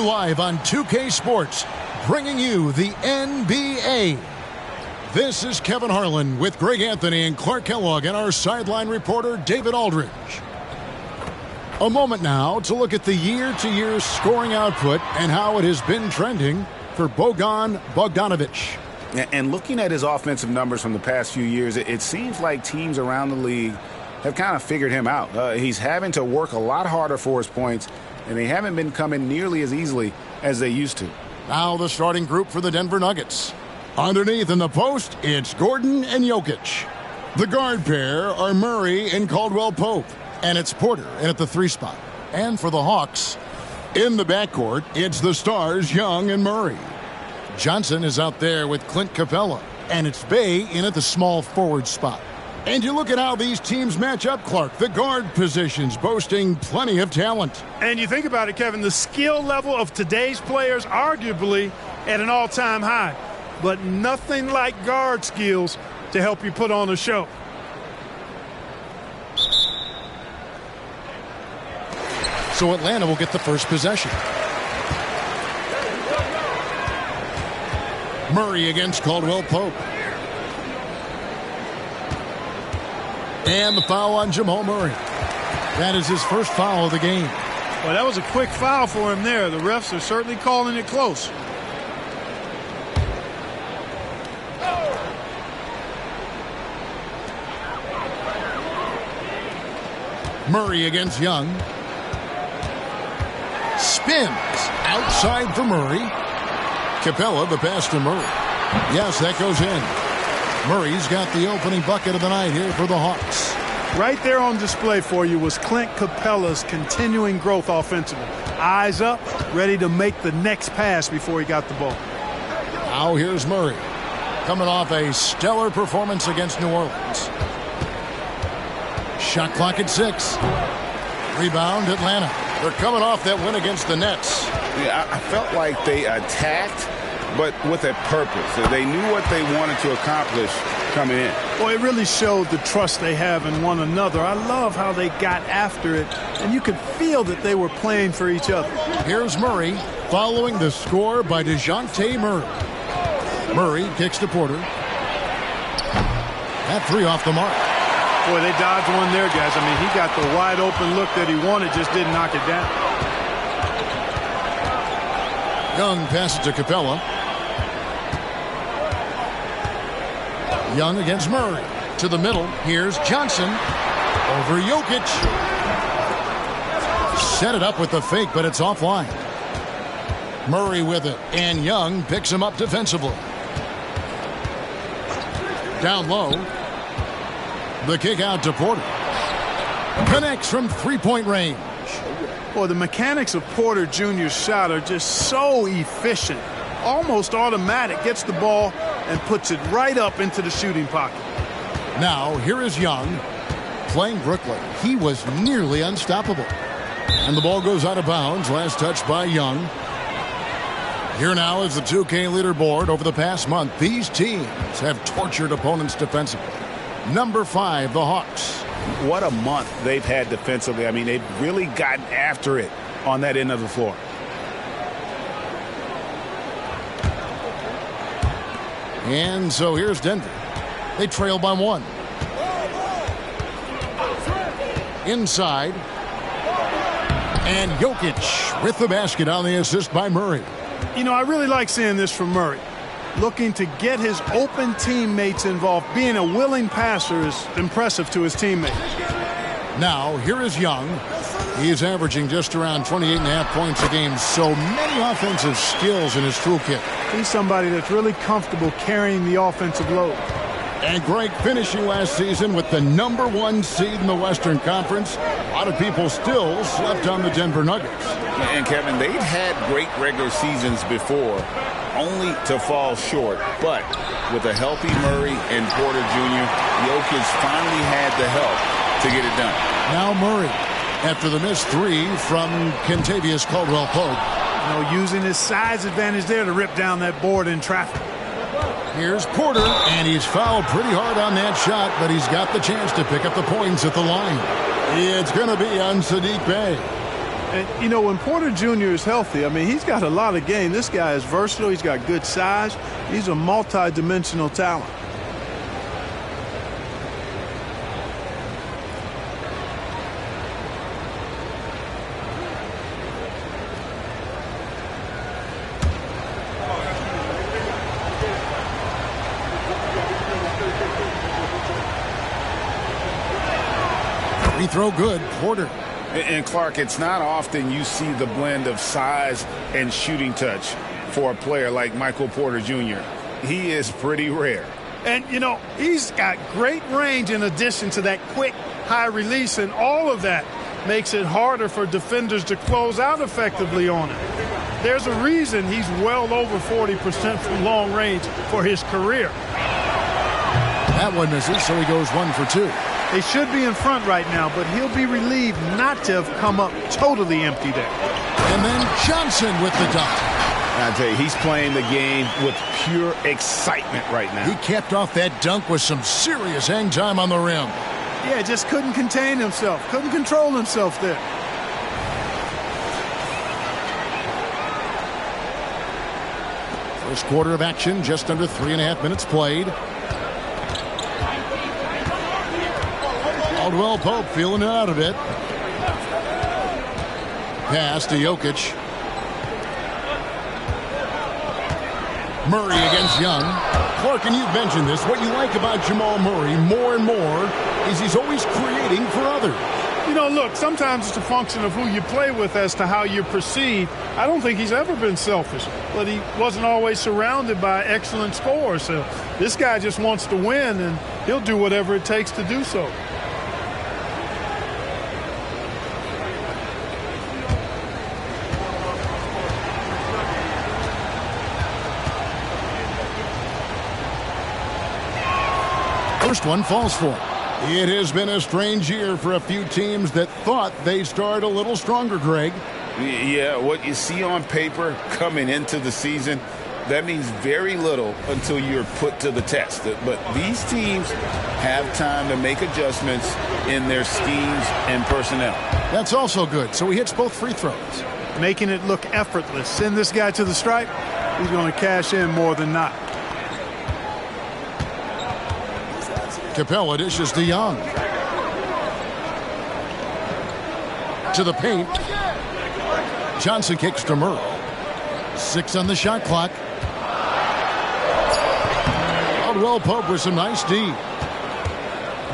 live on 2K Sports, bringing you the NBA. This is Kevin Harlan with Greg Anthony and Clark Kellogg and our sideline reporter, David Aldridge. A moment now to look at the year-to-year scoring output and how it has been trending for Bojan Bogdanovic. And looking at his offensive numbers from the past few years, it seems like teams around the league have kind of figured him out. He's having to work a lot harder for his points, and they haven't been coming nearly as easily as they used to. Now the starting group for the Denver Nuggets. Underneath in the post, it's Gordon and Jokic. The guard pair are Murray and Caldwell Pope, and it's Porter in at the 3 spot. And for the Hawks, in the backcourt, it's the stars Young and Murray. Johnson is out there with Clint Capella, and it's Bey in at the small forward spot. And you look at how these teams match up, Clark. The guard positions boasting plenty of talent. And you think about it, Kevin, the skill level of today's players arguably at an all-time high. But nothing like guard skills to help you put on a show. So Atlanta will get the first possession. Murray against Caldwell Pope. And the foul on Jamal Murray. That is his first foul of the game. Well, that was a quick foul for him there. The refs are certainly calling it close. Murray against Young. Spins outside for Murray. Capella, the pass to Murray. Yes, that goes in. Murray's got the opening bucket of the night here for the Hawks. Right there on display for you was Clint Capella's continuing growth offensively. Eyes up, ready to make the next pass before he got the ball. Now here's Murray, coming off a stellar performance against New Orleans. Shot clock at 6. Rebound, Atlanta. They're coming off that win against the Nets. Yeah, I felt like they attacked, but with a purpose. They knew what they wanted to accomplish coming in. Well, it really showed the trust they have in one another. I love how they got after it, and you could feel that they were playing for each other. Here's Murray, following the score by DeJounte Murray. Murray kicks to Porter. That 3 off the mark. Boy, they dodged one there, guys. I mean, he got the wide open look that he wanted, just didn't knock it down. Young passes to Capella. Young against Murray. To the middle. Here's Johnson. Over Jokic. Set it up with the fake, but it's offline. Murray with it. And Young picks him up defensively. Down low. The kick out to Porter. Connects from 3-point range. Boy, the mechanics of Porter Jr.'s shot are just so efficient. Almost automatic. Gets the ball and puts it right up into the shooting pocket. Now, here is Young playing Brooklyn. He was nearly unstoppable. And the ball goes out of bounds. Last touch by Young. Here now is the 2K leaderboard. Over the past month, these teams have tortured opponents defensively. Number 5, the Hawks. What a month they've had defensively. I mean, they've really gotten after it on that end of the floor. And so here's Denver. They trail by 1. Inside. And Jokic with the basket on the assist by Murray. You know, I really like seeing this from Murray. Looking to get his open teammates involved. Being a willing passer is impressive to his teammates. Now, here is Young. He's averaging just around 28.5 points a game. So many offensive skills in his toolkit. He's somebody that's really comfortable carrying the offensive load. And Greg finishing last season with the number 1 seed in the Western Conference. A lot of people still slept on the Denver Nuggets. And Kevin, they've had great regular seasons before, only to fall short. But with a healthy Murray and Porter Jr., Jokic finally had the help to get it done. Now Murray, after the missed 3 from Kentavious Caldwell-Pope. You know, using his size advantage there to rip down that board in traffic. Here's Porter, and he's fouled pretty hard on that shot, but he's got the chance to pick up the points at the line. It's going to be on Saddiq Bey. And, you know, when Porter Jr. is healthy, I mean, he's got a lot of game. This guy is versatile. He's got good size. He's a multi-dimensional talent. Free throw good, Porter. And Clark, it's not often you see the blend of size and shooting touch for a player like Michael Porter Jr. He is pretty rare. And, you know, he's got great range in addition to that quick, high release, and all of that makes it harder for defenders to close out effectively on him. There's a reason he's well over 40% from long range for his career. That one misses, so he goes 1 for 2. They should be in front right now, but he'll be relieved not to have come up totally empty there. And then Johnson with the dunk. I tell you, he's playing the game with pure excitement right now. He capped off that dunk with some serious hang time on the rim. Yeah, just couldn't contain himself, couldn't control himself there. First quarter of action, just under 3.5 minutes played. Caldwell Pope feeling it out a bit. Pass to Jokic. Murray against Young. Clark, and you've mentioned this. What you like about Jamal Murray more and more is he's always creating for others. You know, look, sometimes it's a function of who you play with as to how you're perceived. I don't think he's ever been selfish, but he wasn't always surrounded by excellent scorers. So this guy just wants to win, and he'll do whatever it takes to do so. First one falls for him. It has been a strange year for a few teams that thought they'd start a little stronger, Greg. Yeah, what you see on paper coming into the season, that means very little until you're put to the test. But these teams have time to make adjustments in their schemes and personnel. That's also good. So he hits both free throws. Making it look effortless. Send this guy to the stripe, he's going to cash in more than not. Capella dishes to Young. To the paint. Johnson kicks to Murray. 6 on the shot clock. Caldwell Pope with some nice D.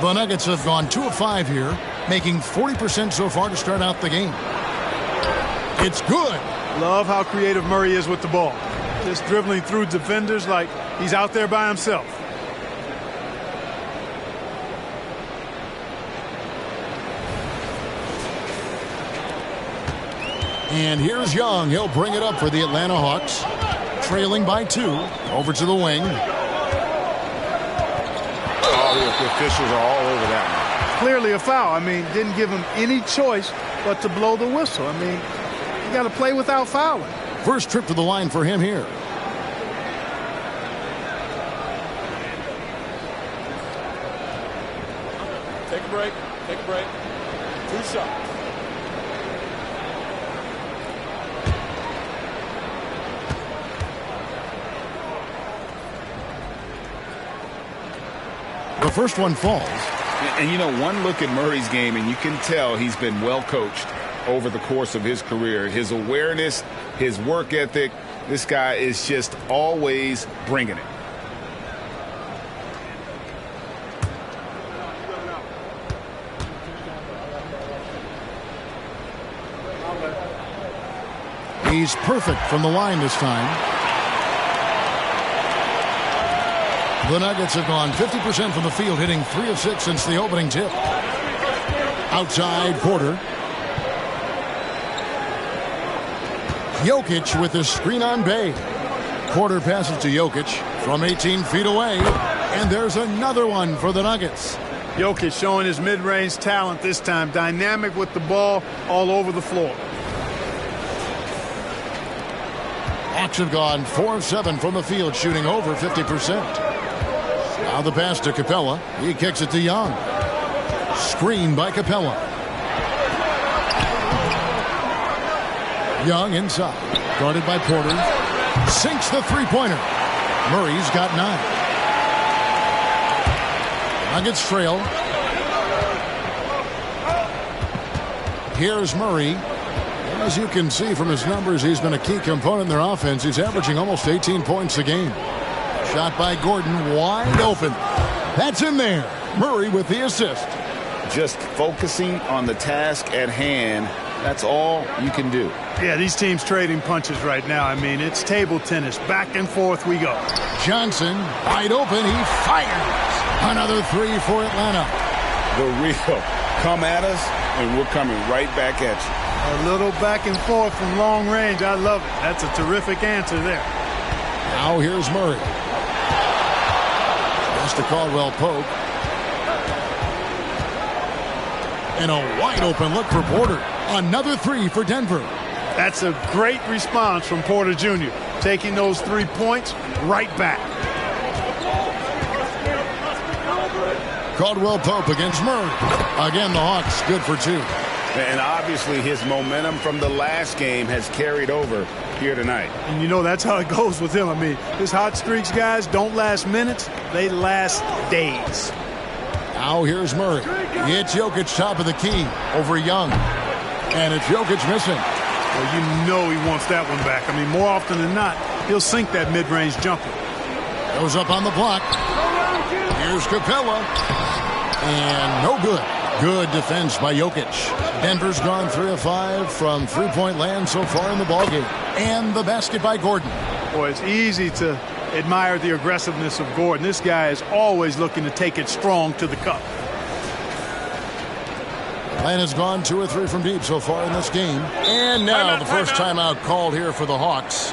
The Nuggets have gone 2 of 5 here, making 40% so far to start out the game. It's good. Love how creative Murray is with the ball. Just dribbling through defenders like he's out there by himself. And here's Young. He'll bring it up for the Atlanta Hawks. Trailing by 2. Over to the wing. Oh, the officials are all over that one. Clearly a foul. I mean, didn't give him any choice but to blow the whistle. I mean, you got to play without fouling. First trip to the line for him here. Take a break. Take a break. 2 shots. The first one falls. And, you know, one look at Murray's game, and you can tell he's been well coached over the course of his career. His awareness, his work ethic, this guy is just always bringing it. He's perfect from the line this time. The Nuggets have gone 50% from the field, hitting 3 of 6 since the opening tip. Outside, Porter. Jokic with the screen on Bay. Porter passes to Jokic from 18 feet away. And there's another one for the Nuggets. Jokic showing his mid-range talent this time. Dynamic with the ball all over the floor. Hawks have gone 4 of 7 from the field, shooting over 50%. Now the pass to Capella. He kicks it to Young. Screen by Capella. Young inside. Guarded by Porter. Sinks the three-pointer. Murray's got 9. Nuggets trail. Here's Murray. As you can see from his numbers, he's been a key component in their offense. He's averaging almost 18 points a game. Shot by Gordon, wide open. That's in there. Murray with the assist. Just focusing on the task at hand. That's all you can do. Yeah, these teams trading punches right now. I mean, it's table tennis. Back and forth we go. Johnson, wide open. He fires. Another 3 for Atlanta. The real come at us, and we're coming right back at you. A little back and forth from long range. I love it. That's a terrific answer there. Now here's Murray. Pass to Caldwell Pope. And a wide open look for Porter. Another 3 for Denver. That's a great response from Porter Jr. Taking those 3 points right back. Caldwell Pope against Murray. Again, the Hawks good for 2. And obviously his momentum from the last game has carried over here tonight. And you know that's how it goes with him. I mean, his hot streaks, guys, don't last minutes. They last days. Now here's Murray. It's Jokic top of the key over Young. And it's Jokic missing. Well, you know he wants that one back. I mean, more often than not, he'll sink that mid-range jumper. Goes up on the block. Here's Capella. And no good. Good defense by Jokic. Denver's gone 3 of 5 from three-point land so far in the ballgame. And the basket by Gordon. Boy, it's easy to admire the aggressiveness of Gordon. This guy is always looking to take it strong to the cup. Atlanta's gone 2 or 3 from deep so far in this game. And now the first timeout called here for the Hawks.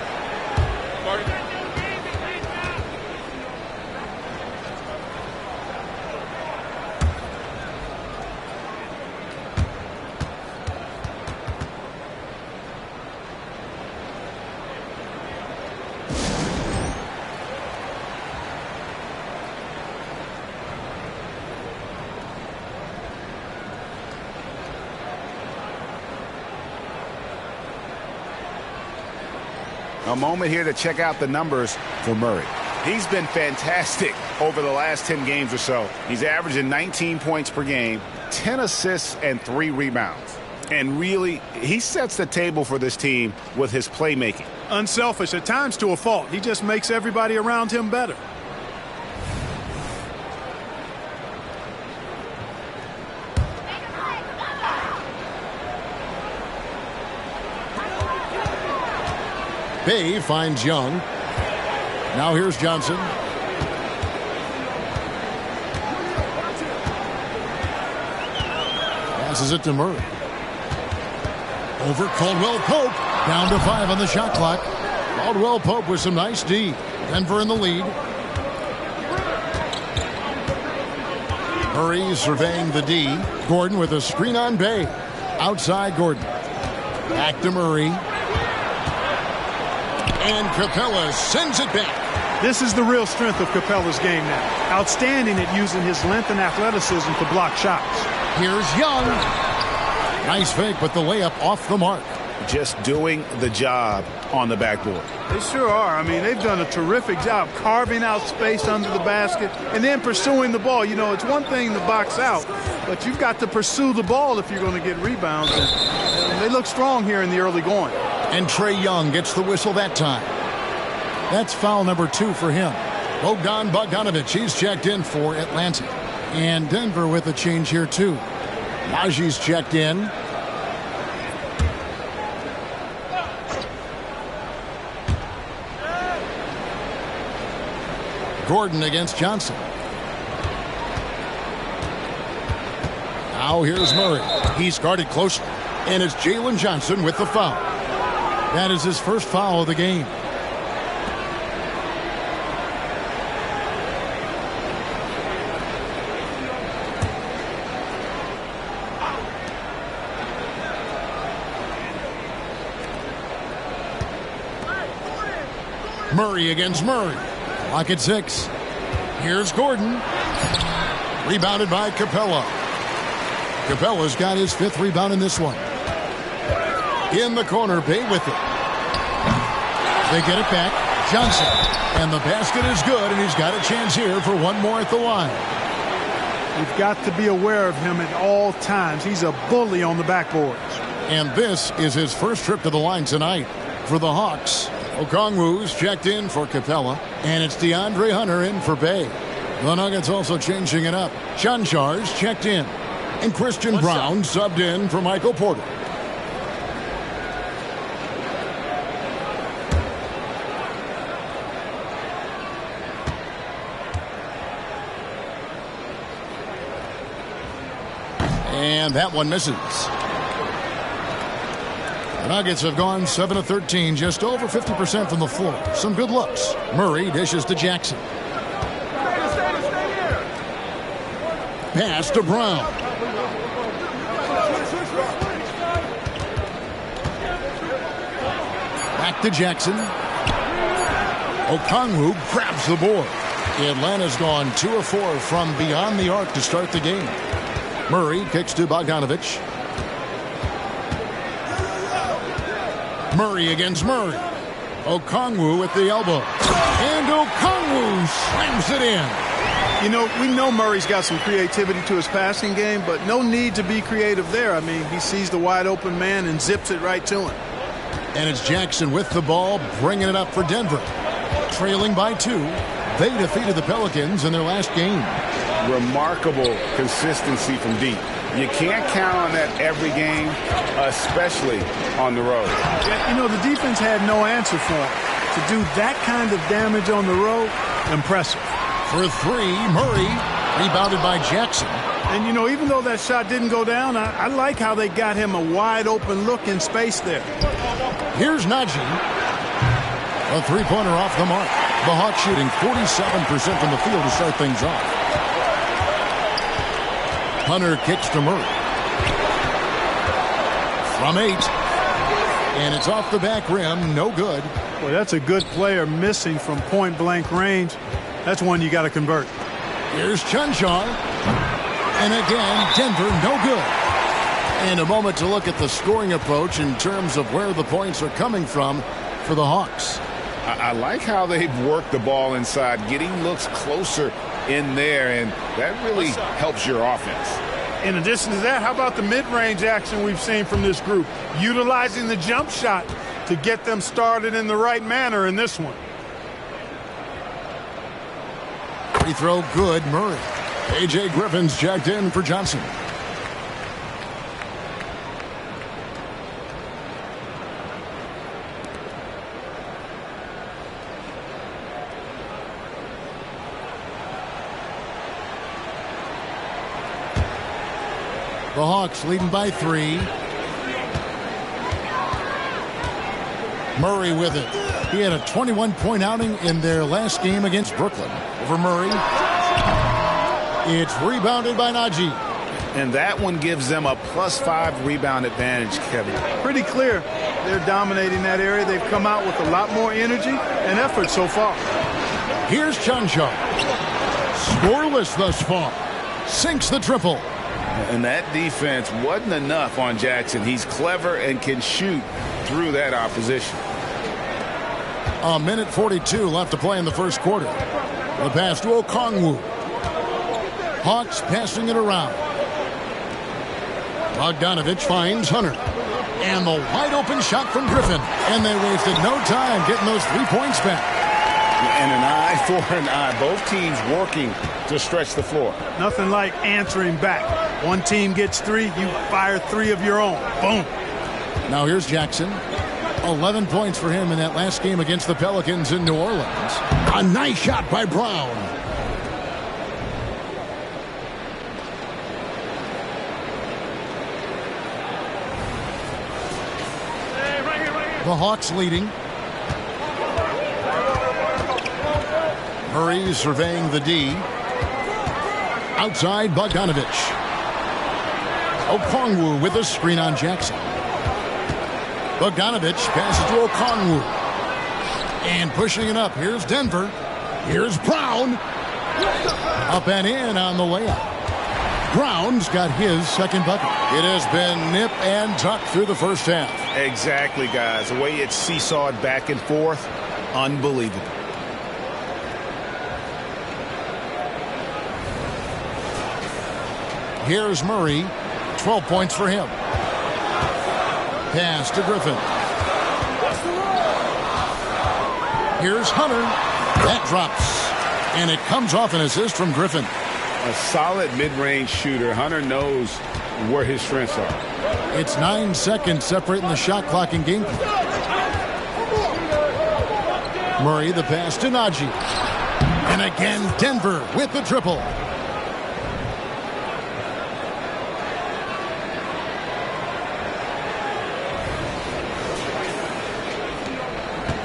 A moment here to check out the numbers for Murray. He's been fantastic over the last 10 games or so. He's averaging 19 points per game, 10 assists, and 3 rebounds. And really, he sets the table for this team with his playmaking. Unselfish, at times to a fault. He just makes everybody around him better. Bay finds Young. Now here's Johnson. Passes it to Murray. Over Caldwell Pope. Down to 5 on the shot clock. Caldwell Pope with some nice D. Denver in the lead. Murray surveying the D. Gordon with a screen on Bay. Outside Gordon. Back to Murray. And Capella sends it back. This is the real strength of Capella's game now. Outstanding at using his length and athleticism to block shots. Here's Young. Nice fake, but the layup off the mark. Just doing the job on the backboard. They sure are. I mean, they've done a terrific job carving out space under the basket and then pursuing the ball. You know, it's one thing to box out, but you've got to pursue the ball if you're going to get rebounds. And they look strong here in the early going. And Trae Young gets the whistle that time. That's foul number 2 for him. Bogdan Bogdanović, he's checked in for Atlanta. And Denver with a change here too. Najee's checked in. Gordon against Johnson. Now here's Murray. He's guarded closely. And it's Jalen Johnson with the foul. That is his first foul of the game. Murray against Murray. Clock at 6. Here's Gordon. Rebounded by Capella. Capella's got his 5th rebound in this one. In the corner, Bay with it. They get it back. Johnson. And the basket is good, and he's got a chance here for one more at the line. You've got to be aware of him at all times. He's a bully on the backboards. And this is his first trip to the line tonight for the Hawks. Okongwu's checked in for Capella, and it's DeAndre Hunter in for Bay. The Nuggets also changing it up. Chanchar's checked in, and Christian Brown subbed in for Michael Porter. And that one misses. The Nuggets have gone 7 of 13, just over 50% from the floor. Some good looks. Murray dishes to Jackson. Pass to Brown. Back to Jackson. Okongwu grabs the board. Atlanta's gone 2 of 4 from beyond the arc to start the game. Murray kicks to Bogdanovich. Murray against Murray. Okongwu with the elbow. And Okongwu slams it in. You know, we know Murray's got some creativity to his passing game, but no need to be creative there. I mean, he sees the wide open man and zips it right to him. And it's Jackson with the ball, bringing it up for Denver. Trailing by 2. They defeated the Pelicans in their last game. Remarkable consistency from deep. You can't count on that every game, especially on the road. You know, the defense had no answer for him. To do that kind of damage on the road, impressive. For 3, Murray, rebounded by Jackson. And, you know, even though that shot didn't go down, I like how they got him a wide-open look in space there. Here's Najee. A three-pointer off the mark. The Hawks shooting 47% from the field to start things off. Hunter kicks to Murray. From 8. And it's off the back rim. No good. Boy, that's a good player missing from point-blank range. That's one you got to convert. Here's Cancar. And again, Denver, no good. And a moment to look at the scoring approach in terms of where the points are coming from for the Hawks. I like how they've worked the ball inside, getting looks closer in there, and that really helps your offense. In addition to that, how about the mid-range action we've seen from this group? Utilizing the jump shot to get them started in the right manner in this one. Free throw good, Murray. A.J. Griffin's checked in for Johnson. The Hawks leading by 3. Murray with it. He had a 21-point outing in their last game against Brooklyn. Over Murray. It's rebounded by Najee. And that one gives them a +5 rebound advantage, Kevin. Pretty clear. They're dominating that area. They've come out with a lot more energy and effort so far. Here's Cancar. Scoreless thus far. Sinks the triple. And that defense wasn't enough on Jackson. He's clever and can shoot through that opposition. A minute 42 left to play in the first quarter. The pass to Okongwu. Hawks passing it around. Bogdanovich finds Hunter. And the wide open shot from Griffin. And they wasted no time getting those 3 points back. And an eye for an eye. Both teams working to stretch the floor. Nothing like answering back. One team gets 3, you fire 3 of your own. Boom. Now here's Jackson. 11 points for him in that last game against the Pelicans in New Orleans. A nice shot by Brown. The Hawks leading. Murray surveying the D. Outside, Bogdanovich. Okongwu with a screen on Jackson. Bogdanovich passes to Okongwu. And pushing it up. Here's Denver. Here's Brown. Up and in on the layup. Brown's got his second bucket. It has been nip and tuck through the first half. Exactly, guys. The way it's seesawed back and forth, unbelievable. Here's Murray. 12 points for him. Pass to Griffin. Here's Hunter. That drops. And it comes off an assist from Griffin. A solid mid-range shooter. Hunter knows where his strengths are. It's 9 seconds separating the shot clock and game clock. Murray, the pass to Najee. And again, Denver with the triple.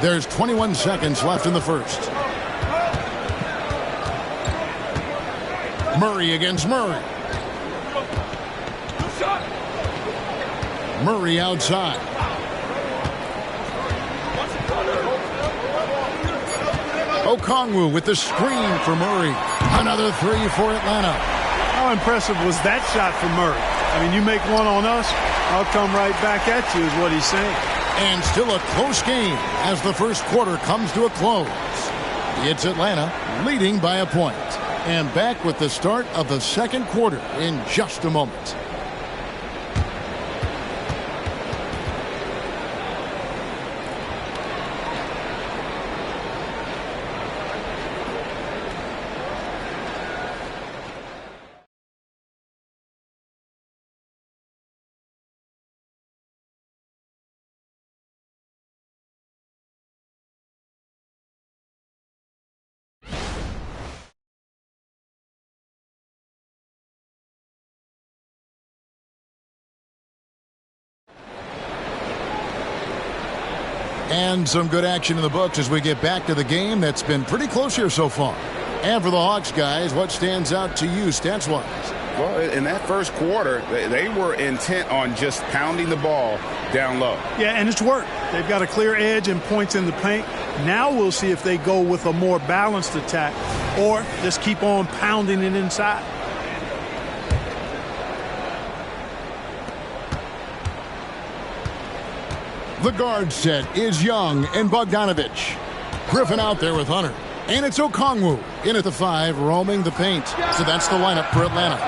There's 21 seconds left in the first. Murray against Murray. Murray outside. Okongwu with the screen for Murray. Another three for Atlanta. How impressive was that shot from Murray? I mean, you make one on us, I'll come right back at you is what he's saying. And still a close game as the first quarter comes to a close. It's Atlanta leading by a point. And back with the start of the second quarter in just a moment. And some good action in the books as we get back to the game that's been pretty close here so far. And for the Hawks, guys, what stands out to you stats-wise? Well, in that first quarter, they were intent on just pounding the ball down low. Yeah, and it's worked. They've got a clear edge and points in the paint. Now we'll see if they go with a more balanced attack or just keep on pounding it inside. The guard set is Young and Bogdanovich. Griffin out there with Hunter. And it's Okongwu in at the 5, roaming the paint. So that's the lineup for Atlanta.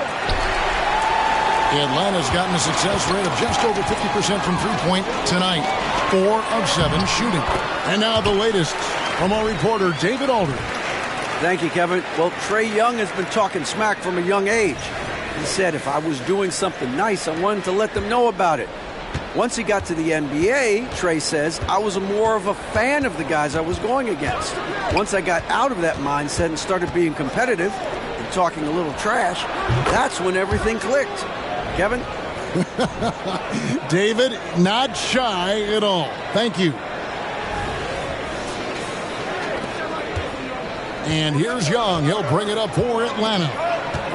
Atlanta's gotten a success rate of just over 50% from three-point tonight. 4 of 7 shooting. And now the latest from our reporter, David Aldridge. Thank you, Kevin. Well, Trae Young has been talking smack from a young age. He said if I was doing something nice, I wanted to let them know about it. Once he got to the NBA, Trae says, I was more of a fan of the guys I was going against. Once I got out of that mindset and started being competitive and talking a little trash, that's when everything clicked. Kevin? David, not shy at all. Thank you. And here's Young. He'll bring it up for Atlanta.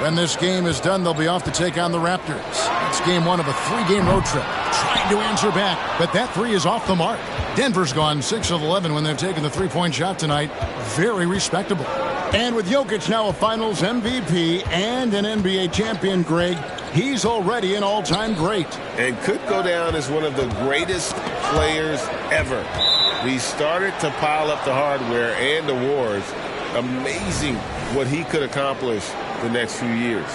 When this game is done, they'll be off to take on the Raptors. It's game 1 of a 3-game road trip. Trying to answer back, but that 3 is off the mark. Denver's gone 6 of 11 when they've taken the three-point shot tonight. Very respectable. And with Jokic now a Finals MVP and an NBA champion, Greg, he's already an all-time great. And could go down as one of the greatest players ever. He started to pile up the hardware and awards. Amazing what he could accomplish the next few years.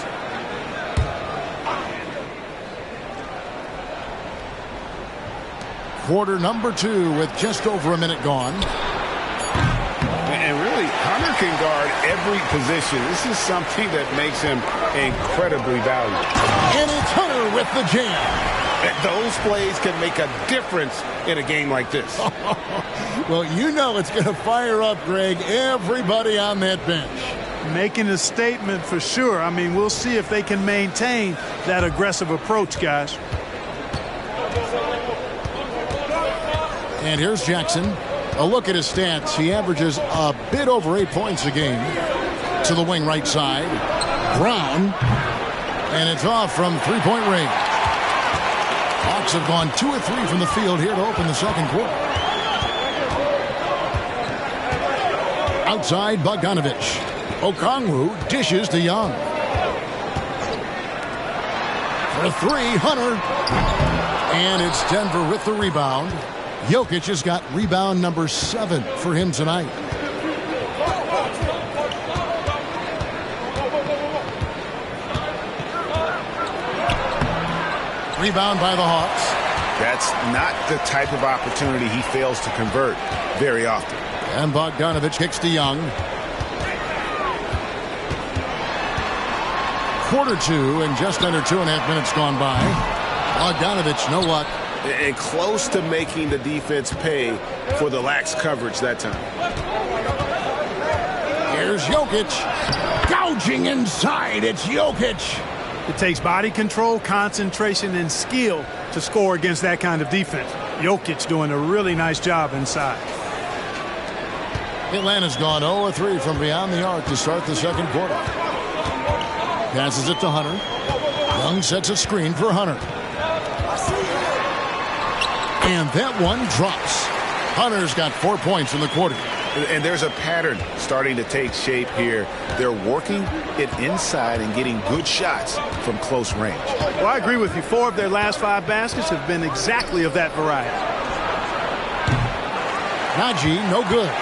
Quarter number 2 with just over a minute gone. And really, Hunter can guard every position. This is something that makes him incredibly valuable. And it's Hunter with the jam. Those plays can make a difference in a game like this. Well, you know it's going to fire up, Greg, everybody on that bench. Making a statement for sure. I mean, we'll see if they can maintain that aggressive approach, guys. And here's Jackson. A look at his stats. He averages a bit over 8 points a game. To the wing right side. Brown. And it's off from three-point range. Hawks have gone 2 of 3 from the field here to open the second quarter. Outside, Bogdanovich. Okongwu dishes to Young. For three, Hunter. And it's Denver with the rebound. Jokic has got rebound number 7 for him tonight. Rebound by the Hawks. That's not the type of opportunity he fails to convert very often. And Bogdanović kicks to Young. Quarter 2 and just under 2.5 minutes gone by. Bogdanović, no luck. And close to making the defense pay for the lax coverage that time. Here's Jokic. Gouging inside. It's Jokic. It takes body control, concentration, and skill to score against that kind of defense. Jokic doing a really nice job inside. Atlanta's gone 0-3 from beyond the arc to start the second quarter. Passes it to Hunter. Young sets a screen for Hunter. And that one drops. Hunter's got 4 points in the quarter. And there's a pattern starting to take shape here. They're working it inside and getting good shots from close range. Well, I agree with you. 4 of their last 5 baskets have been exactly of that variety. Najee, no good.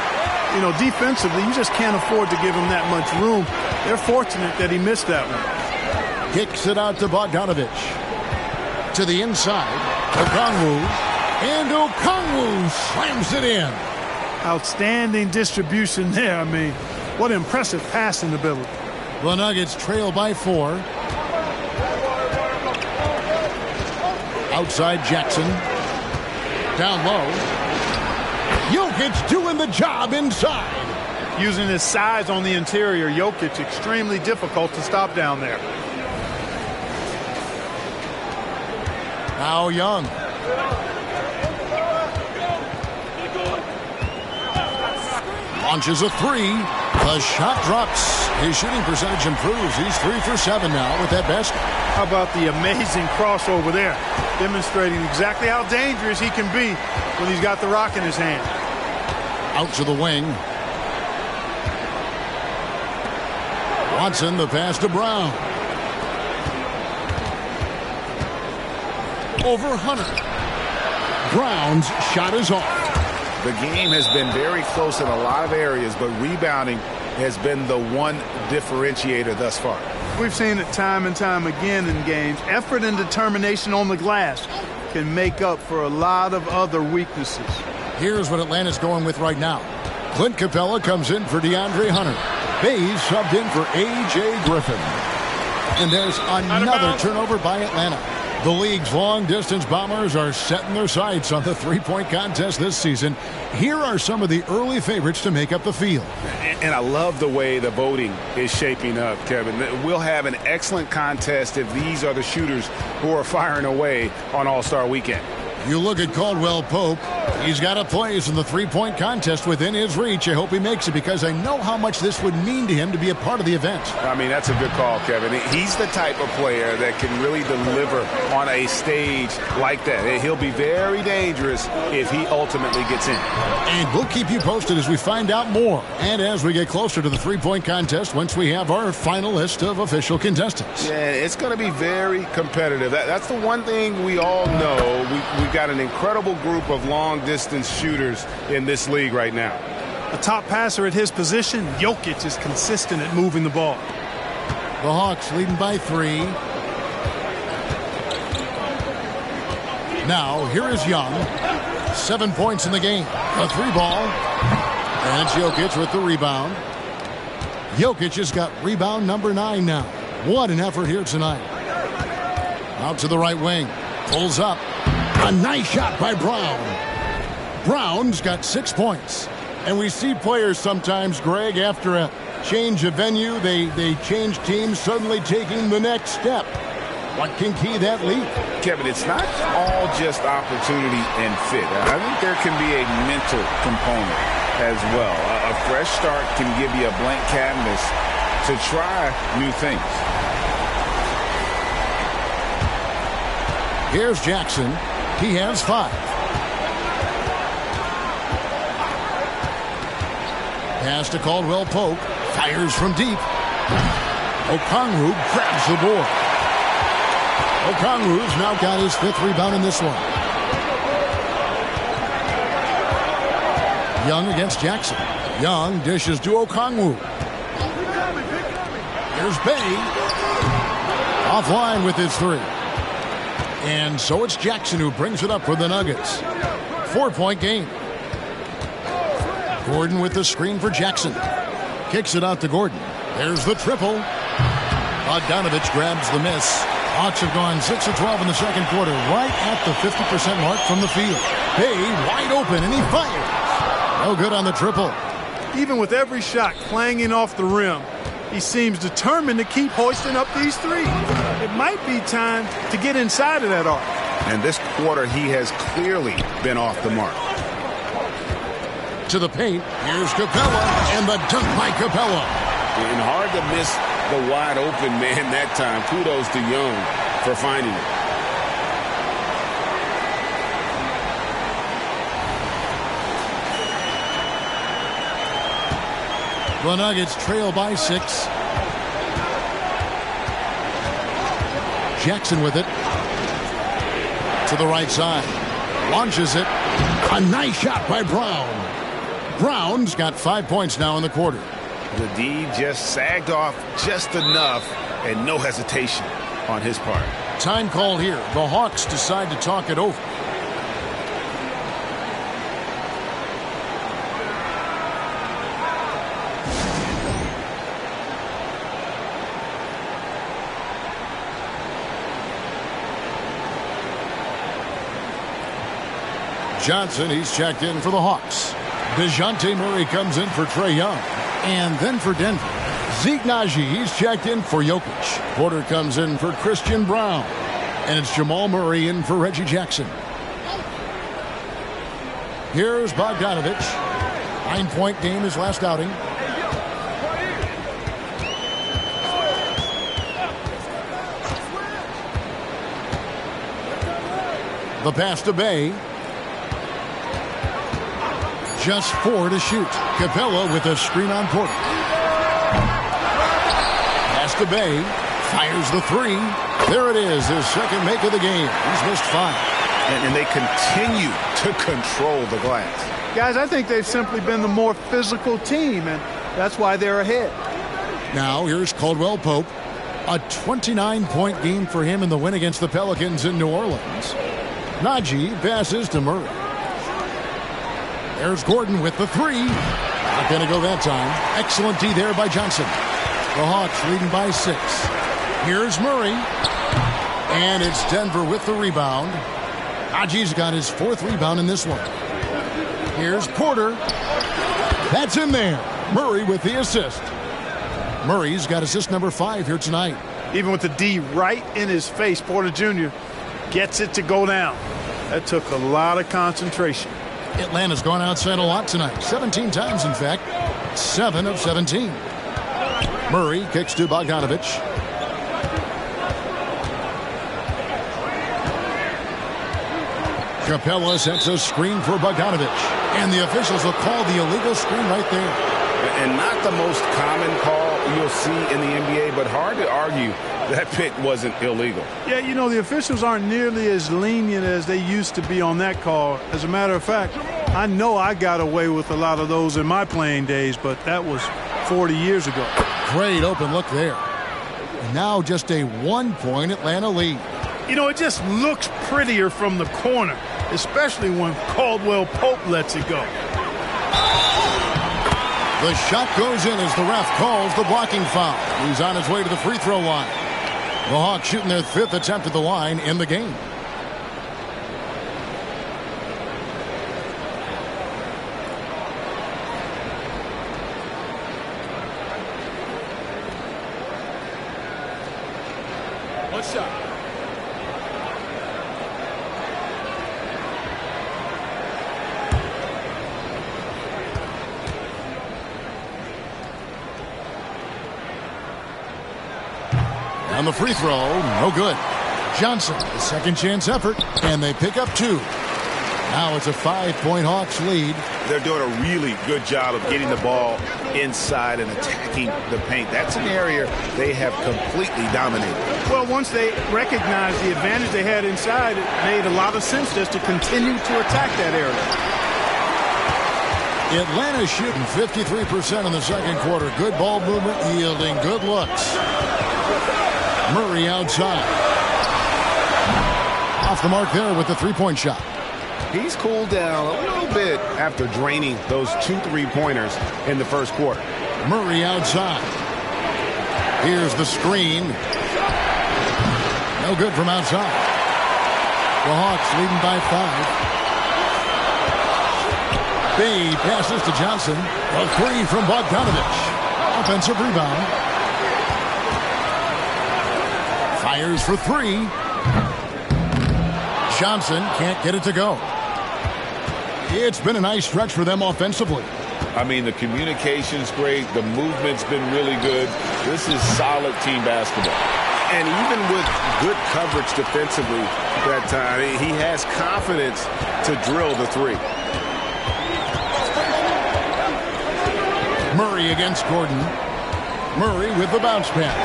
You know, defensively, you just can't afford to give him that much room. They're fortunate that he missed that one. Kicks it out to Bogdanović. To the inside. Okongwu. And Okongwu slams it in. Outstanding distribution there. I mean, what impressive passing ability. The Nuggets trail by 4. Outside Jackson. Down low. Jokic doing the job inside. Using his size on the interior, Jokic extremely difficult to stop down there. Now Young. Launches a 3. The shot drops. His shooting percentage improves. He's 3 for 7 now with that basket. How about the amazing crossover there? Demonstrating exactly how dangerous he can be when he's got the rock in his hand. Out to the wing. Watson, the pass to Brown. Over Hunter. Brown's shot is off. The game has been very close in a lot of areas, but rebounding has been the one differentiator thus far. We've seen it time and time again in games. Effort and determination on the glass can make up for a lot of other weaknesses. Here's what Atlanta's going with right now. Clint Capella comes in for DeAndre Hunter. Bays subbed in for A.J. Griffin. And there's another turnover by Atlanta. The league's long-distance Bombers are setting their sights on the three-point contest this season. Here are some of the early favorites to make up the field. And I love the way the voting is shaping up, Kevin. We'll have an excellent contest if these are the shooters who are firing away on All-Star Weekend. You look at Caldwell Pope. He's got a place in the three-point contest within his reach. I hope he makes it because I know how much this would mean to him to be a part of the event. I mean, that's a good call, Kevin. He's the type of player that can really deliver on a stage like that. He'll be very dangerous if he ultimately gets in. And we'll keep you posted as we find out more and as we get closer to the three-point contest once we have our final list of official contestants. Yeah, it's going to be very competitive. That's the one thing we all know. We've got an incredible group of long-distance shooters in this league right now. A top passer at his position, Jokic is consistent at moving the ball. The Hawks leading by 3. Now, here is Young. 7 points in the game. A 3-ball. And it's Jokic with the rebound. Jokic has got rebound number 9 now. What an effort here tonight. Out to the right wing. Pulls up. A nice shot by Brown. Brown's got 6 points. And we see players sometimes, Greg, after a change of venue, they change teams, suddenly taking the next step. What can key that leap? Kevin, it's not all just opportunity and fit. I think there can be a mental component as well. A fresh start can give you a blank canvas to try new things. Here's Jackson. He has 5. Pass to Caldwell Pope. Fires from deep. Okongwu grabs the board. Okongwu's now got his 5th rebound in this one. Young against Jackson. Young dishes to Okongwu. Here's Bay. Offline with his 3. And so it's Jackson who brings it up for the Nuggets. 4-point game. Gordon with the screen for Jackson. Kicks it out to Gordon. There's the triple. Bogdanovich grabs the miss. Hawks have gone 6 of 12 in the second quarter, right at the 50% mark from the field. Bay wide open, and he fires. No good on the triple. Even with every shot clanging off the rim, he seems determined to keep hoisting up these threes. It might be time to get inside of that arc. And this quarter, he has clearly been off the mark. To the paint, here's Capella, and the dunk by Capella. And hard to miss the wide open man that time. Kudos to Young for finding it. The Nuggets trail by 6. Jackson with it. To the right side. Launches it. A nice shot by Brown. Brown's got 5 points now in the quarter. The D just sagged off just enough, and no hesitation on his part. Time call here. The Hawks decide to talk it over. Johnson, he's checked in for the Hawks. DeJounte Murray comes in for Trae Young. And then for Denver, Zeke Naji, he's checked in for Jokic. Porter comes in for Christian Brown. And it's Jamal Murray in for Reggie Jackson. Here's Bogdanovich. 9-point game his last outing. The pass to Bay. Just 4 to shoot. Capella with a screen on Porter. Pass to Bay. Fires the 3. There it is, his second make of the game. He's missed 5. And they continue to control the glass. Guys, I think they've simply been the more physical team, and that's why they're ahead. Now here's Caldwell Pope. A 29-point game for him in the win against the Pelicans in New Orleans. Naji passes to Murray. There's Gordon with the 3. Not going to go that time. Excellent D there by Johnson. The Hawks leading by 6. Here's Murray. And it's Denver with the rebound. Naji's got his 4th rebound in this one. Here's Porter. That's in there. Murray with the assist. Murray's got assist number 5 here tonight. Even with the D right in his face, Porter Jr. gets it to go down. That took a lot of concentration. Atlanta's gone outside a lot tonight. 17 times, in fact. 7 of 17. Murray kicks to Bogdanovich. Capella sets a screen for Bogdanovich. And the officials will call the illegal screen right there. And not the most common call you'll see in the NBA, but hard to argue that pick wasn't illegal. Yeah, you know, the officials aren't nearly as lenient as they used to be on that call. As a matter of fact, I know I got away with a lot of those in my playing days, but that was 40 years ago. Great open look there. And now just a 1-point Atlanta lead. You know, it just looks prettier from the corner, especially when Caldwell Pope lets it go. The shot goes in as the ref calls the blocking foul. He's on his way to the free throw line. The Hawks shooting their 5th attempt at the line in the game. One shot. On the free throw, no good. Johnson, a second chance effort, and they pick up 2. Now it's a 5-point Hawks lead. They're doing a really good job of getting the ball inside and attacking the paint. That's an area they have completely dominated. Well, once they recognized the advantage they had inside, it made a lot of sense just to continue to attack that area. Atlanta shooting 53% in the second quarter. Good ball movement, yielding good looks. Murray outside. Off the mark there with the three-point shot. He's cooled down a little bit after draining those 2 3-pointers in the first quarter. Murray outside. Here's the screen. No good from outside. The Hawks leading by 5. Bay passes to Johnson. A 3 from Bogdanovich. Offensive rebound. Fires for 3. Johnson can't get it to go. It's been a nice stretch for them offensively. I mean, the communication's great. The movement's been really good. This is solid team basketball. And even with good coverage defensively that time, he has confidence to drill the 3. Murray against Gordon. Murray with the bounce pass.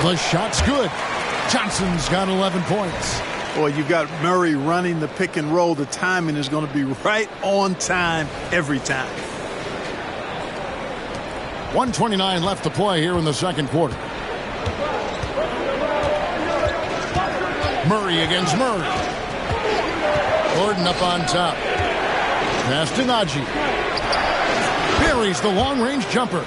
The shot's good. Johnson's got 11 points. Boy, you've got Murray running the pick and roll. The timing is going to be right on time every time. 1:29 left to play here in the second quarter. Murray against Murray. Gordon up on top. Pass to Najee. Buries the long-range jumper.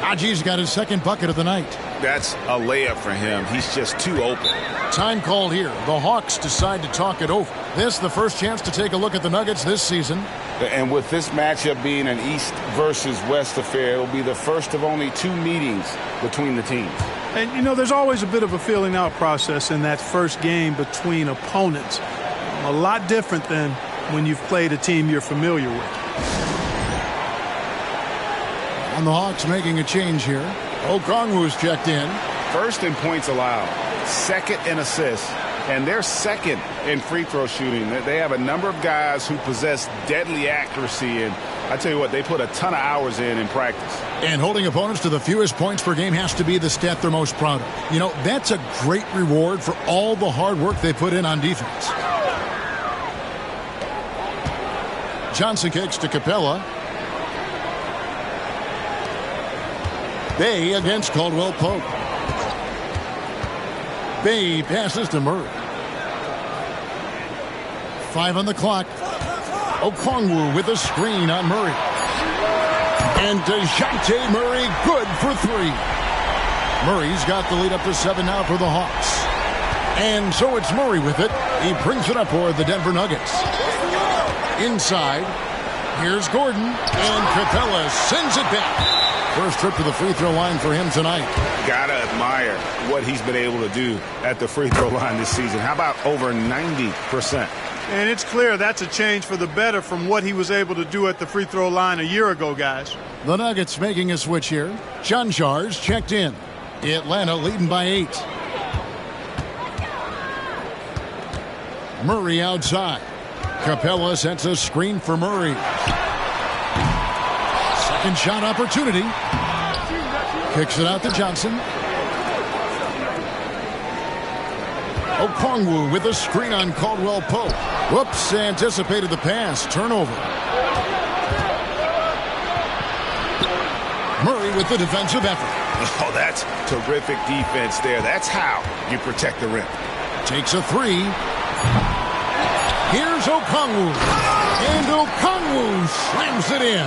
Najee's got his second bucket of the night. That's a layup for him. He's just too open. Time called here. The Hawks decide to talk it over. This the first chance to take a look at the Nuggets this season. And with this matchup being an East versus West affair, it'll be the first of only 2 meetings between the teams. And, you know, there's always a bit of a feeling out process in that first game between opponents. A lot different than when you've played a team you're familiar with. And the Hawks making a change here. Okongwu's checked in. First in points allowed, second in assists, and they're second in free throw shooting. They have a number of guys who possess deadly accuracy, and I tell you what, they put a ton of hours in practice. And holding opponents to the fewest points per game has to be the stat they're most proud of. You know, that's a great reward for all the hard work they put in on defense. Johnson kicks to Capella. Bay against Caldwell Pope. Bay passes to Murray. 5 on the clock. Okongwu with a screen on Murray. And DeJounte Murray good for 3. Murray's got the lead up to 7 now for the Hawks. And so it's Murray with it. He brings it up for the Denver Nuggets. Inside. Here's Gordon. And Capella sends it back. First trip to the free throw line for him tonight. Gotta admire what he's been able to do at the free throw line this season. How about over 90%? And it's clear that's a change for the better from what he was able to do at the free throw line a year ago, guys. The Nuggets making a switch here. Janjar's checked in. Atlanta leading by 8. Murray outside. Capella sets a screen for Murray. Second shot opportunity. Kicks it out to Johnson. Okongwu with a screen on Caldwell Pope. Whoops, anticipated the pass. Turnover. Murray with the defensive effort. Oh, that's terrific defense there. That's how you protect the rim. Takes a 3. Here's Okongwu. And Okongwu slams it in.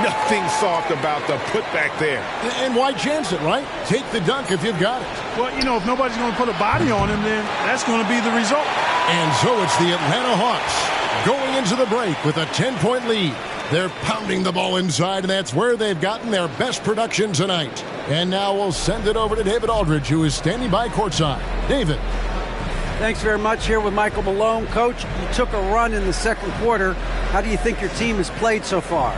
Nothing soft about the putback there. And why chance it, right? Take the dunk if you've got it. Well, you know, if nobody's going to put a body on him, then that's going to be the result. And so it's the Atlanta Hawks going into the break with a 10-point lead. They're pounding the ball inside, and that's where they've gotten their best production tonight. And now we'll send it over to David Aldridge, who is standing by courtside. David. Thanks very much. Here with Michael Malone. Coach, you took a run in the second quarter. How do you think your team has played so far?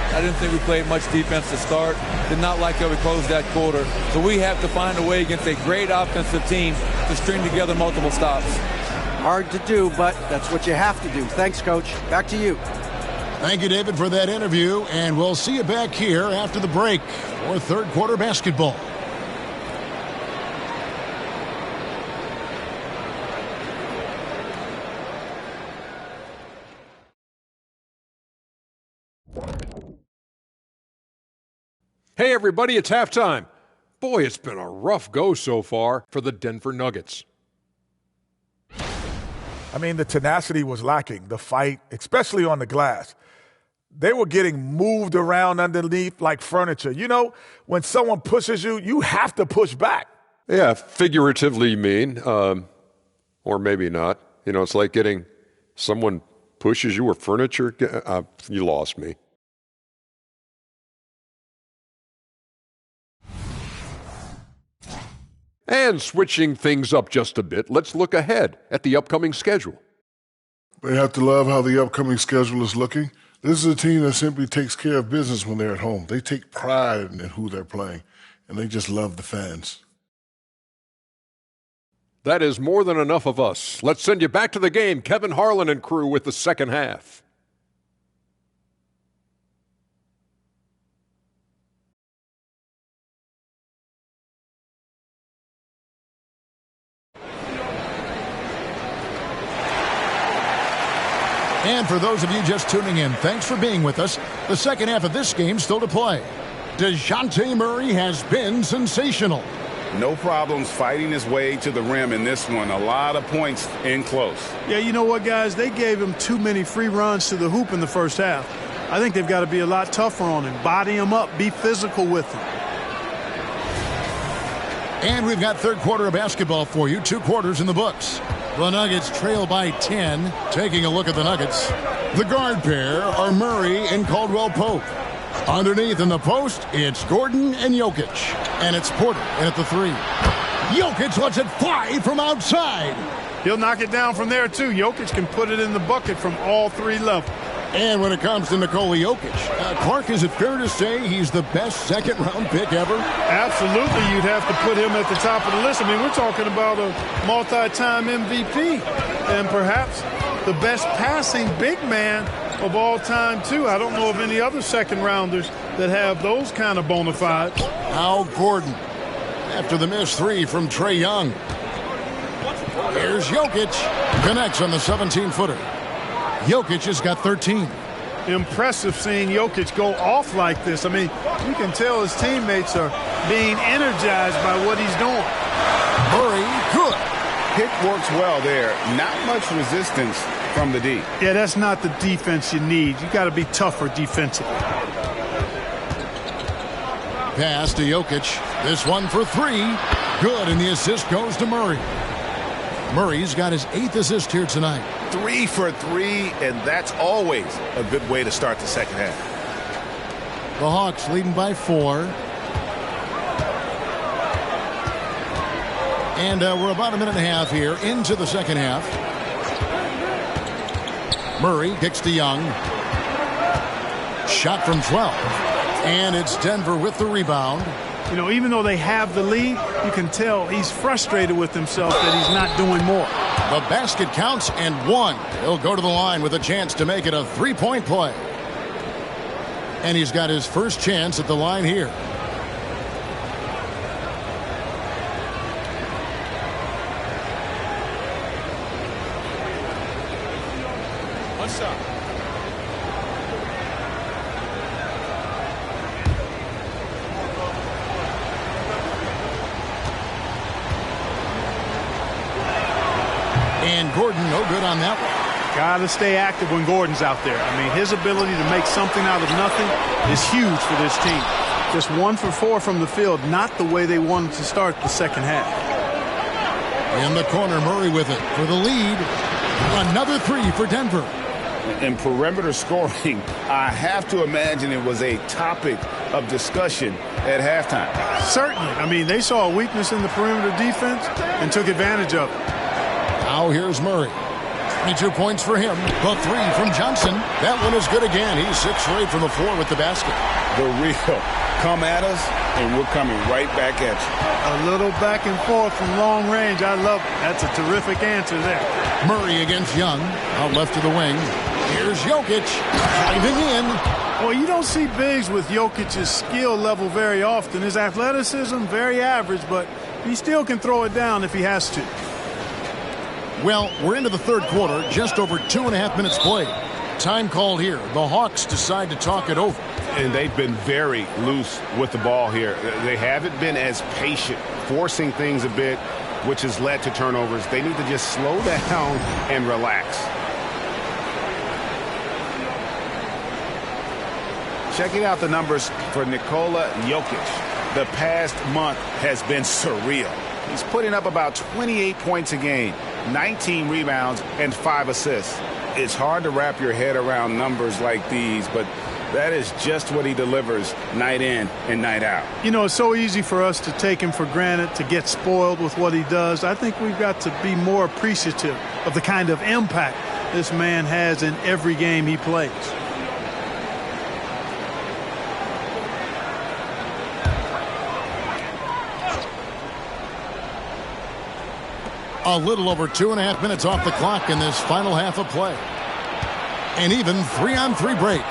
I didn't think we played much defense to start. Did not like how we closed that quarter. So we have to find a way against a great offensive team to string together multiple stops. Hard to do, but that's what you have to do. Thanks, Coach. Back to you. Thank you, David, for that interview, and we'll see you back here after the break for third quarter basketball. Hey, everybody, it's halftime. Boy, it's been a rough go so far for the Denver Nuggets. I mean, the tenacity was lacking, the fight, especially on the glass. They were getting moved around underneath like furniture. You know, when someone pushes you, you have to push back. Yeah, figuratively mean, or maybe not. You know, it's like getting someone pushes you or furniture. You lost me. And switching things up just a bit, let's look ahead at the upcoming schedule. They have to love how the upcoming schedule is looking. This is a team that simply takes care of business when they're at home. They take pride in who they're playing, and they just love the fans. That is more than enough of us. Let's send you back to the game, Kevin Harlan and crew, with the second half. And for those of you just tuning in, thanks for being with us. The second half of this game still to play. DeJounte Murray has been sensational. No problems fighting his way to the rim in this one. A lot of points in close. Yeah, you know what, guys? They gave him too many free runs to the hoop in the first half. I think they've got to be a lot tougher on him. Body him up. Be physical with him. And we've got third quarter of basketball for you. 2 quarters in the books. The Nuggets trail by 10. Taking a look at the Nuggets. The guard pair are Murray and Caldwell Pope. Underneath in the post, it's Gordon and Jokic. And it's Porter in at the 3. Jokic lets it fly from outside. He'll knock it down from there, too. Jokic can put it in the bucket from all 3 levels. And when it comes to Nikola Jokic, Clark, is it fair to say he's the best second-round pick ever? Absolutely, you'd have to put him at the top of the list. I mean, we're talking about a multi-time MVP and perhaps the best passing big man of all time, too. I don't know of any other second-rounders that have those kind of bona fides. Al Gordon, after the missed 3 from Trae Young. Here's Jokic, connects on the 17-footer. Jokic has got 13. Impressive seeing Jokic go off like this. I mean, you can tell his teammates are being energized by what he's doing. Murray, good. Pick works well there. Not much resistance from the D. Yeah, that's not the defense you need. You got to be tougher defensively. Pass to Jokic. This one for 3. Good, and the assist goes to Murray. Murray's got his 8th assist here tonight. 3 for 3, and that's always a good way to start the second half. The Hawks leading by 4. And we're about a minute and a half here into the second half. Murray kicks to Young. Shot from 12. And it's Denver with the rebound. You know, even though they have the lead, you can tell he's frustrated with himself that he's not doing more. The basket counts and 1. He'll go to the line with a chance to make it a 3-point play. And he's got his first chance at the line here. What's up? And Gordon, no good on that one. Got to stay active when Gordon's out there. I mean, his ability to make something out of nothing is huge for this team. Just 1 for 4 from the field, not the way they wanted to start the second half. In the corner, Murray with it for the lead. Another 3 for Denver. In perimeter scoring, I have to imagine it was a topic of discussion at halftime. Certainly. I mean, they saw a weakness in the perimeter defense and took advantage of it. Now here's Murray. 22 points for him. The three from Johnson. That one is good again. He's 6 for 8 from the floor with the basket. The real come at us, and we're coming right back at you. A little back and forth from long range. I love it. That's a terrific answer there. Murray against Young. Out left to the wing. Here's Jokic driving in. Well, you don't see bigs with Jokic's skill level very often. His athleticism, very average, but he still can throw it down if he has to. Well, we're into the third quarter, just over 2.5 minutes played. Time called here. The Hawks decide to talk it over. And they've been very loose with the ball here. They haven't been as patient, forcing things a bit, which has led to turnovers. They need to just slow down and relax. Checking out the numbers for Nikola Jokic. The past month has been surreal. He's putting up about 28 points a game, 19 rebounds, and 5 assists. It's hard to wrap your head around numbers like these, but that is just what he delivers night in and night out. You know, it's so easy for us to take him for granted, to get spoiled with what he does. I think we've got to be more appreciative of the kind of impact this man has in every game he plays. A little over 2.5 minutes off the clock in this final half of play. An even 3-on-3 break.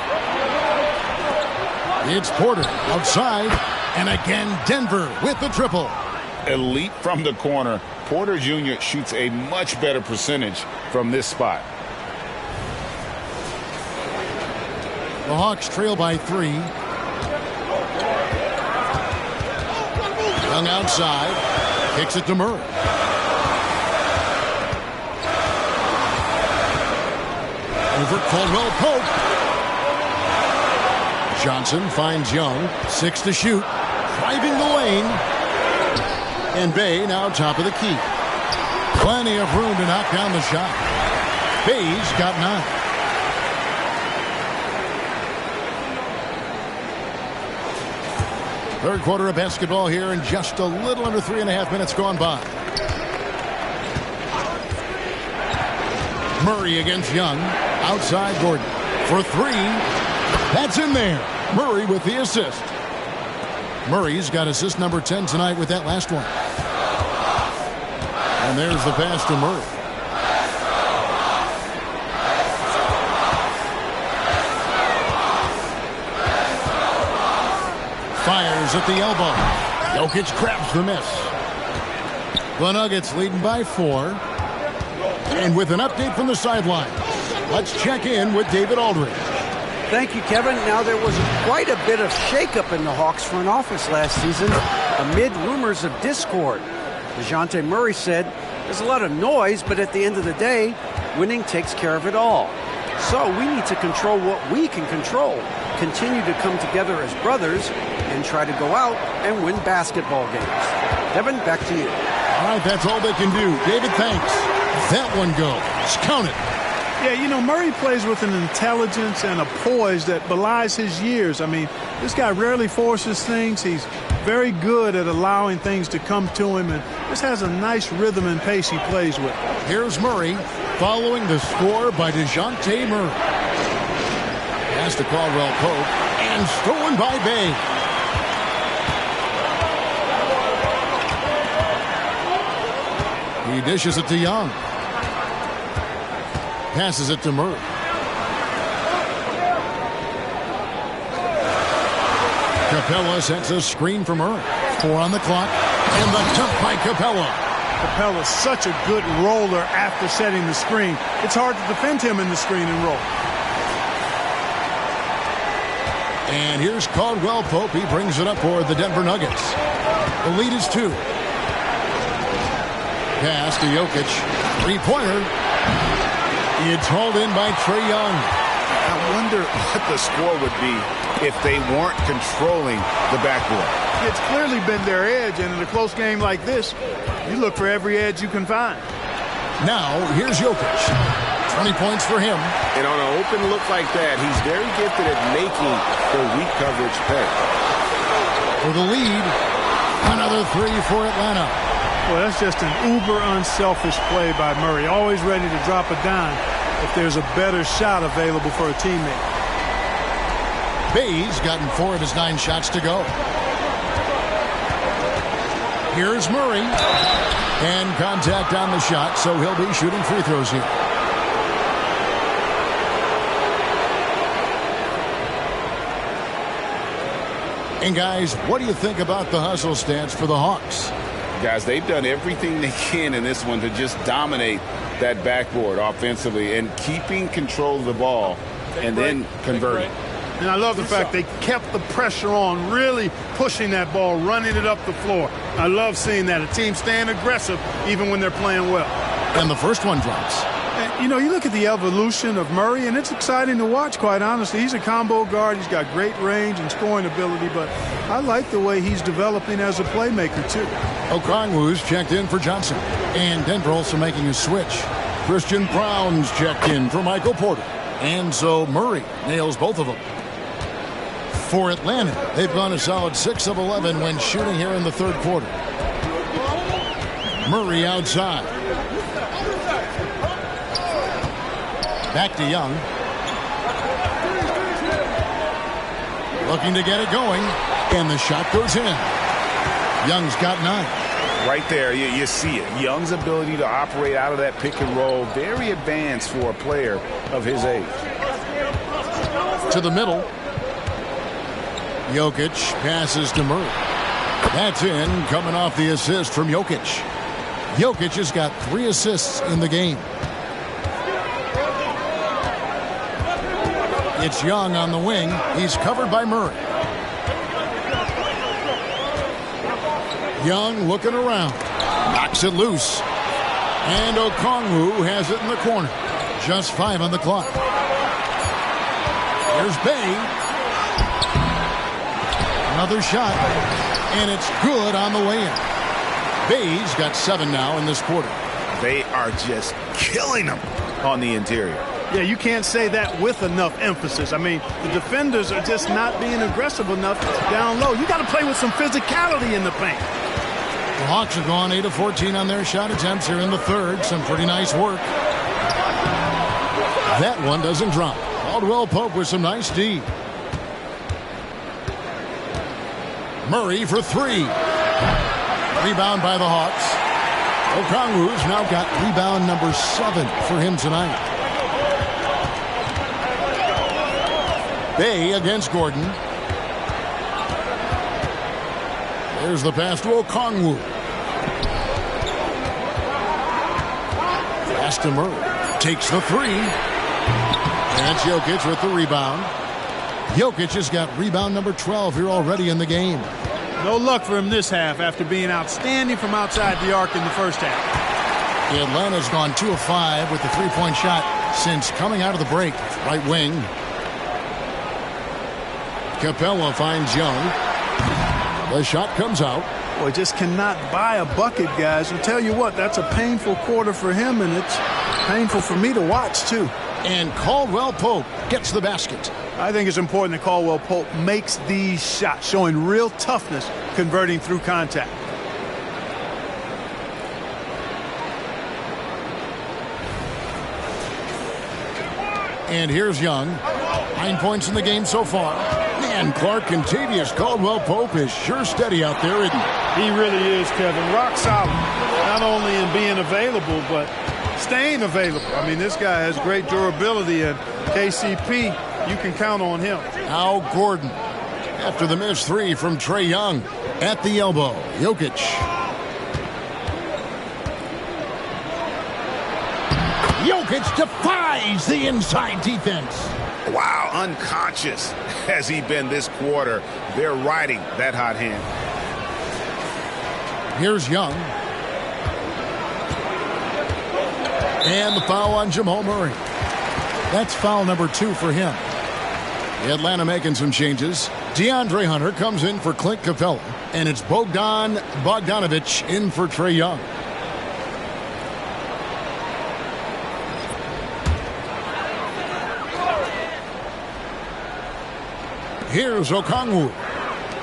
It's Porter outside, and again Denver with the triple. Elite from the corner. Porter Jr. shoots a much better percentage from this spot. The Hawks trail by 3. Young outside, kicks it to Murray. Over Caldwell Pope. Johnson finds Young. 6 to shoot. Driving the lane. And Bay now top of the key. Plenty of room to knock down the shot. Bay's got 9. Third quarter of basketball here, and just a little under 3.5 minutes gone by. Murray against Young. Outside Gordon for 3. That's in there. Murray with the assist. Murray's got assist number 10 tonight with that last one. And there's the pass to Murray. Fires at the elbow. Jokic grabs the miss. The Nuggets leading by 4. And with an update from the sideline, let's check in with David Aldridge. Thank you, Kevin. Now, there was quite a bit of shakeup in the Hawks front office last season amid rumors of discord. DeJounte Murray said, there's a lot of noise, but at the end of the day, winning takes care of it all. So we need to control what we can control, continue to come together as brothers, and try to go out and win basketball games. Kevin, back to you. All right, that's all they can do. David, thanks. That one goes. Count it. Yeah, you know, Murray plays with an intelligence and a poise that belies his years. I mean, this guy rarely forces things. He's very good at allowing things to come to him, and just has a nice rhythm and pace he plays with. Here's Murray following the score by DeJounte Murray. Pass to Caldwell Pope, and stolen by Bay. He dishes it to Young. Passes it to Murray. Capella sets a screen for Murray. 4 on the clock. And the dump by Capella. Capella's such a good roller after setting the screen. It's hard to defend him in the screen and roll. And here's Caldwell Pope. He brings it up for the Denver Nuggets. The lead is 2. Pass to Jokic. 3-pointer. It's hauled in by Trae Young. I wonder what the score would be if they weren't controlling the backboard. It's clearly been their edge, and in a close game like this, you look for every edge you can find. Now, here's Jokic. 20 points for him. And on an open look like that, he's very gifted at making the weak coverage pay. For the lead, another 3 for Atlanta. Well, that's just an uber unselfish play by Murray. Always ready to drop a dime if there's a better shot available for a teammate. Bay's gotten 4 of his 9 shots to go. Here's Murray. And contact on the shot, so he'll be shooting free throws here. And guys, what do you think about the hustle stance for the Hawks? Guys, they've done everything they can in this one to just dominate that backboard offensively and keeping control of the ball and then converting. And I love the fact they kept the pressure on, really pushing that ball, running it up the floor. I love seeing that. A team staying aggressive even when they're playing well. And the first one drops. And, you know, you look at the evolution of Murray, and it's exciting to watch, quite honestly. He's a combo guard. He's got great range and scoring ability, but I like the way he's developing as a playmaker, too. Okongwu's checked in for Johnson. And Denver also making a switch. Christian Brown's checked in for Michael Porter. And so Murray nails both of them. For Atlanta, they've gone a solid 6 of 11 when shooting here in the third quarter. Murray outside. Back to Young. Looking to get it going. And the shot goes in. Young's got 9. Right there, you see it. Young's ability to operate out of that pick and roll, very advanced for a player of his age. To the middle. Jokic passes to Murray. That's in, coming off the assist from Jokic. Jokic has got 3 assists in the game. It's Young on the wing. He's covered by Murray. Young looking around. Knocks it loose. And Okongwu has it in the corner. Just 5 on the clock. Here's Bay. Another shot, and it's good on the way in. Bay's got 7 now in this quarter. They are just killing them on the interior. Yeah, you can't say that with enough emphasis. I mean, the defenders are just not being aggressive enough down low. You got to play with some physicality in the paint. The Hawks have gone 8 of 14 on their shot attempts here in the third. Some pretty nice work. That one doesn't drop. Caldwell Pope with some nice D. Murray for 3. Rebound by the Hawks. Okongwu's now got rebound number 7 for him tonight. Bay against Gordon. There's the pass to Okongwu. Pass to Murray. Takes the 3. And it's Jokic with the rebound. Jokic has got rebound number 12 here already in the game. No luck for him this half after being outstanding from outside the arc in the first half. Atlanta's gone 2 of 5 with the 3-point shot since coming out of the break. Right wing. Capella finds Young. The shot comes out. Boy, just cannot buy a bucket, guys. I'll tell you what, that's a painful quarter for him, and it's painful for me to watch, too. And Caldwell Pope gets the basket. I think it's important that Caldwell Pope makes these shots, showing real toughness, converting through contact. And here's Young. 9 points in the game so far. Man, Clark Contavious Caldwell Pope is sure steady out there, isn't he? He really is, Kevin. Rock solid. Not only in being available, but staying available. I mean, this guy has great durability, and KCP, you can count on him. Now Gordon. After the missed 3 from Trae Young. At the elbow, Jokic. Jokic defies the inside defense. Wow, unconscious has he been this quarter. They're riding that hot hand. Here's Young. And the foul on Jamal Murray. That's foul number 2 for him. Atlanta making some changes. DeAndre Hunter comes in for Clint Capella. And it's Bogdan Bogdanovic in for Trae Young. Here's Okongwu.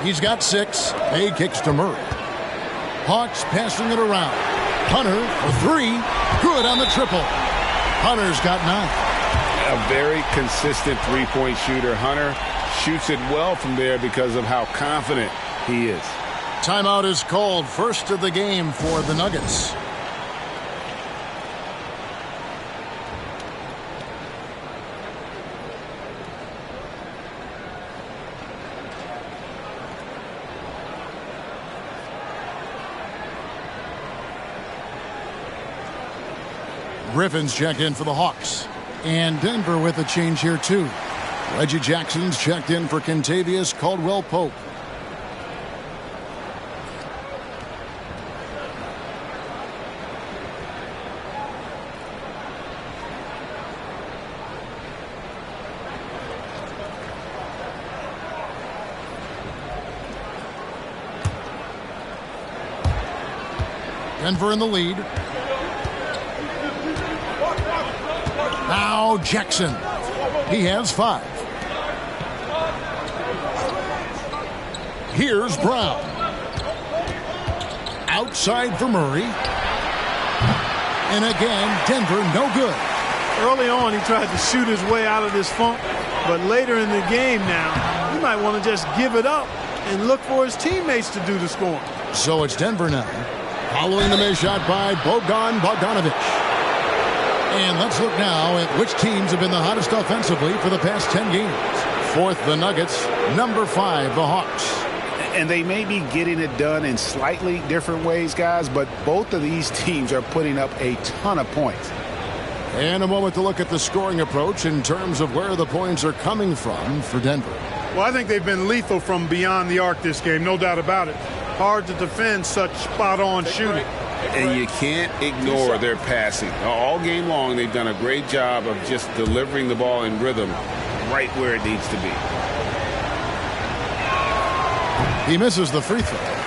He's got 6. Bay kicks to Murray. Hawks passing it around. Hunter for three. Good on the triple. Hunter's got 9. A very consistent three-point shooter. Hunter shoots it well from there because of how confident he is. Timeout is called. First of the game for the Nuggets. Griffin's checked in for the Hawks. And Denver with a change here, too. Reggie Jackson's checked in for Kentavious Caldwell-Pope. Denver in the lead. Now Jackson. He has 5. Here's Brown. Outside for Murray. And again, Denver no good. Early on, he tried to shoot his way out of this funk. But later in the game now, he might want to just give it up and look for his teammates to do the scoring. So it's Denver now. Following the missed shot by Bogdan Bogdanović. And let's look now at which teams have been the hottest offensively for the past 10 games. Fourth, the Nuggets. Number 5, the Hawks. And they may be getting it done in slightly different ways, guys, but both of these teams are putting up a ton of points. And a moment to look at the scoring approach in terms of where the points are coming from for Denver. Well, I think they've been lethal from beyond the arc this game, no doubt about it. Hard to defend such spot-on shooting. And you can't ignore their passing. All game long, they've done a great job of just delivering the ball in rhythm right where it needs to be. He misses the free throw.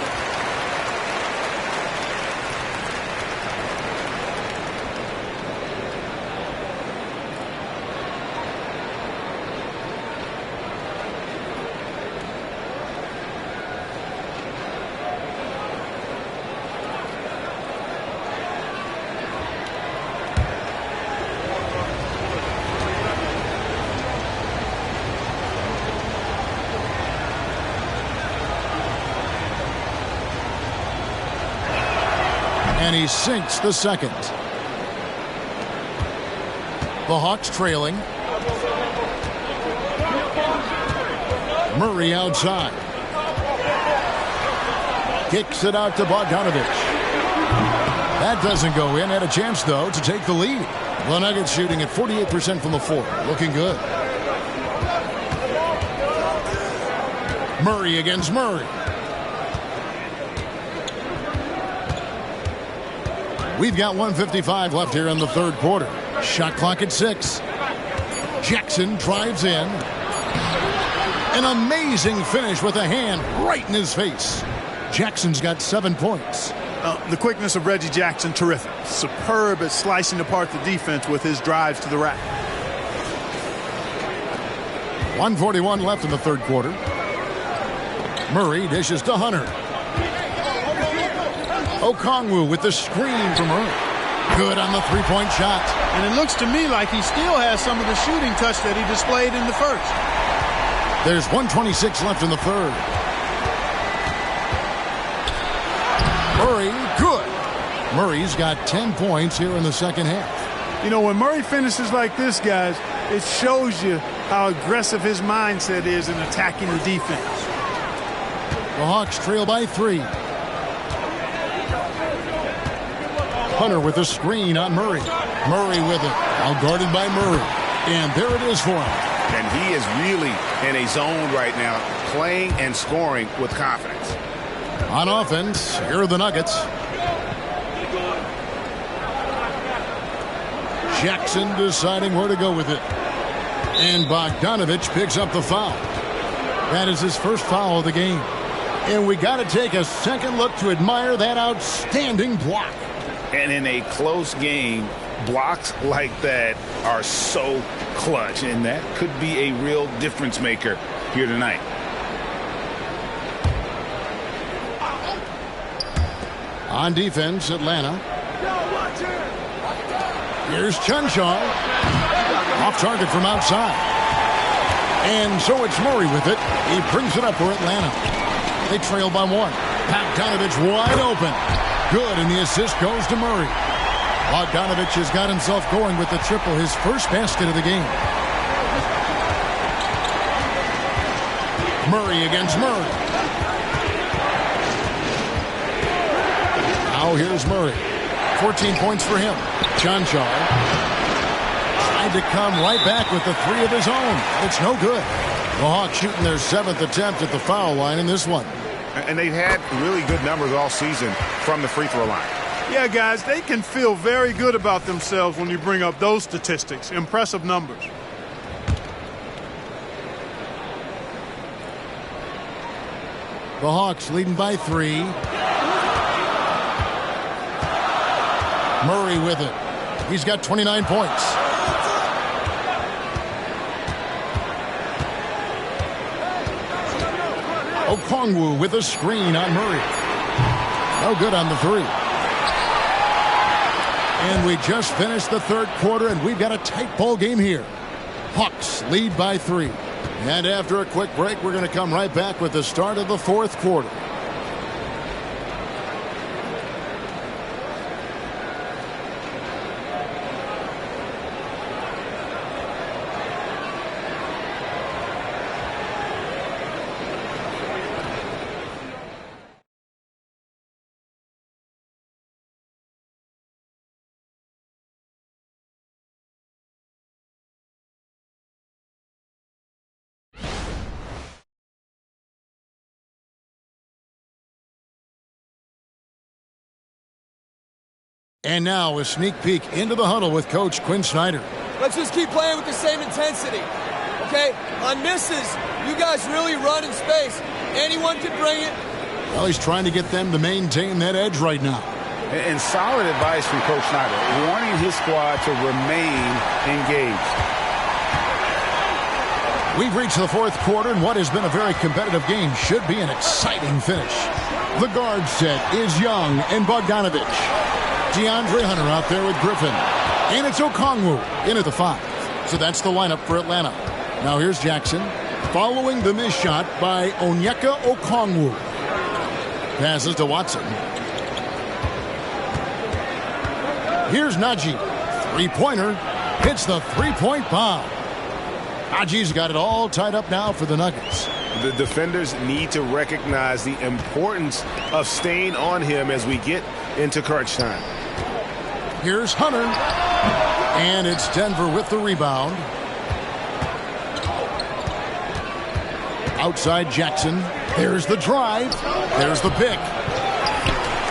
And he sinks the second. The Hawks trailing. Murray outside. Kicks it out to Bogdanović. That doesn't go in. Had a chance, though, to take the lead. The Nuggets shooting at 48% from the floor. Looking good. Murray against Murray. We've got 1:55 left here in the third quarter. Shot clock at 6. Jackson drives in. An amazing finish with a hand right in his face. Jackson's got 7 points. The quickness of Reggie Jackson, terrific. Superb at slicing apart the defense with his drives to the rack. 1:41 left in the third quarter. Murray dishes to Hunter. Okongwu with the screen from Murray. Good on the three-point shot. And it looks to me like he still has some of the shooting touch that he displayed in the first. There's 1:26 left in the third. Murray, good. Murray's got 10 points here in the second half. You know, when Murray finishes like this, guys, it shows you how aggressive his mindset is in attacking the defense. The Hawks trail by 3. Hunter with a screen on Murray. Murray with it. Now guarded by Murray. And there it is for him. And he is really in a zone right now, playing and scoring with confidence. On offense, here are the Nuggets. Jackson deciding where to go with it. And Bogdanović picks up the foul. That is his first foul of the game. And we got to take a second look to admire that outstanding block. And in a close game, blocks like that are so clutch, and that could be a real difference maker here tonight. On defense, Atlanta. Here's Chunchar. Off target from outside. And so it's Murray with it. He brings it up for Atlanta. They trail by 1. Bogdanovich wide open. Good, and the assist goes to Murray. Bogdanovich has got himself going with the triple, his first basket of the game. Murray against Murray. Now here's Murray. 14 points for him. Chunchar tried to come right back with the 3 of his own. It's no good. The Hawks shooting their 7th attempt at the foul line in this one. And they've had really good numbers all season from the free throw line. Yeah, guys, they can feel very good about themselves when you bring up those statistics. Impressive numbers. The Hawks leading by 3. Murray with it. He's got 29 points. Okongwu with a screen on Murray. No good on the 3. And we just finished the third quarter, and we've got a tight ball game here. Hawks lead by 3. And after a quick break, we're going to come right back with the start of the fourth quarter. And now a sneak peek into the huddle with Coach Quinn Snyder. Let's just keep playing with the same intensity, okay? On misses, you guys really run in space. Anyone can bring it. Well, he's trying to get them to maintain that edge right now. And solid advice from Coach Snyder, warning his squad to remain engaged. We've reached the fourth quarter, and what has been a very competitive game should be an exciting finish. The guard set is Young and Bogdanovich. DeAndre Hunter out there with Griffin. And it's Okongwu in at the 5. So that's the lineup for Atlanta. Now here's Jackson following the missed shot by Onyeka Okongwu. Passes to Watson. Here's Najee. Three-pointer. Hits the three-point bomb. Najee's got it all tied up now for the Nuggets. The defenders need to recognize the importance of staying on him as we get into crunch time. Here's Hunter. And it's Denver with the rebound. Outside Jackson. There's the drive. There's the pick.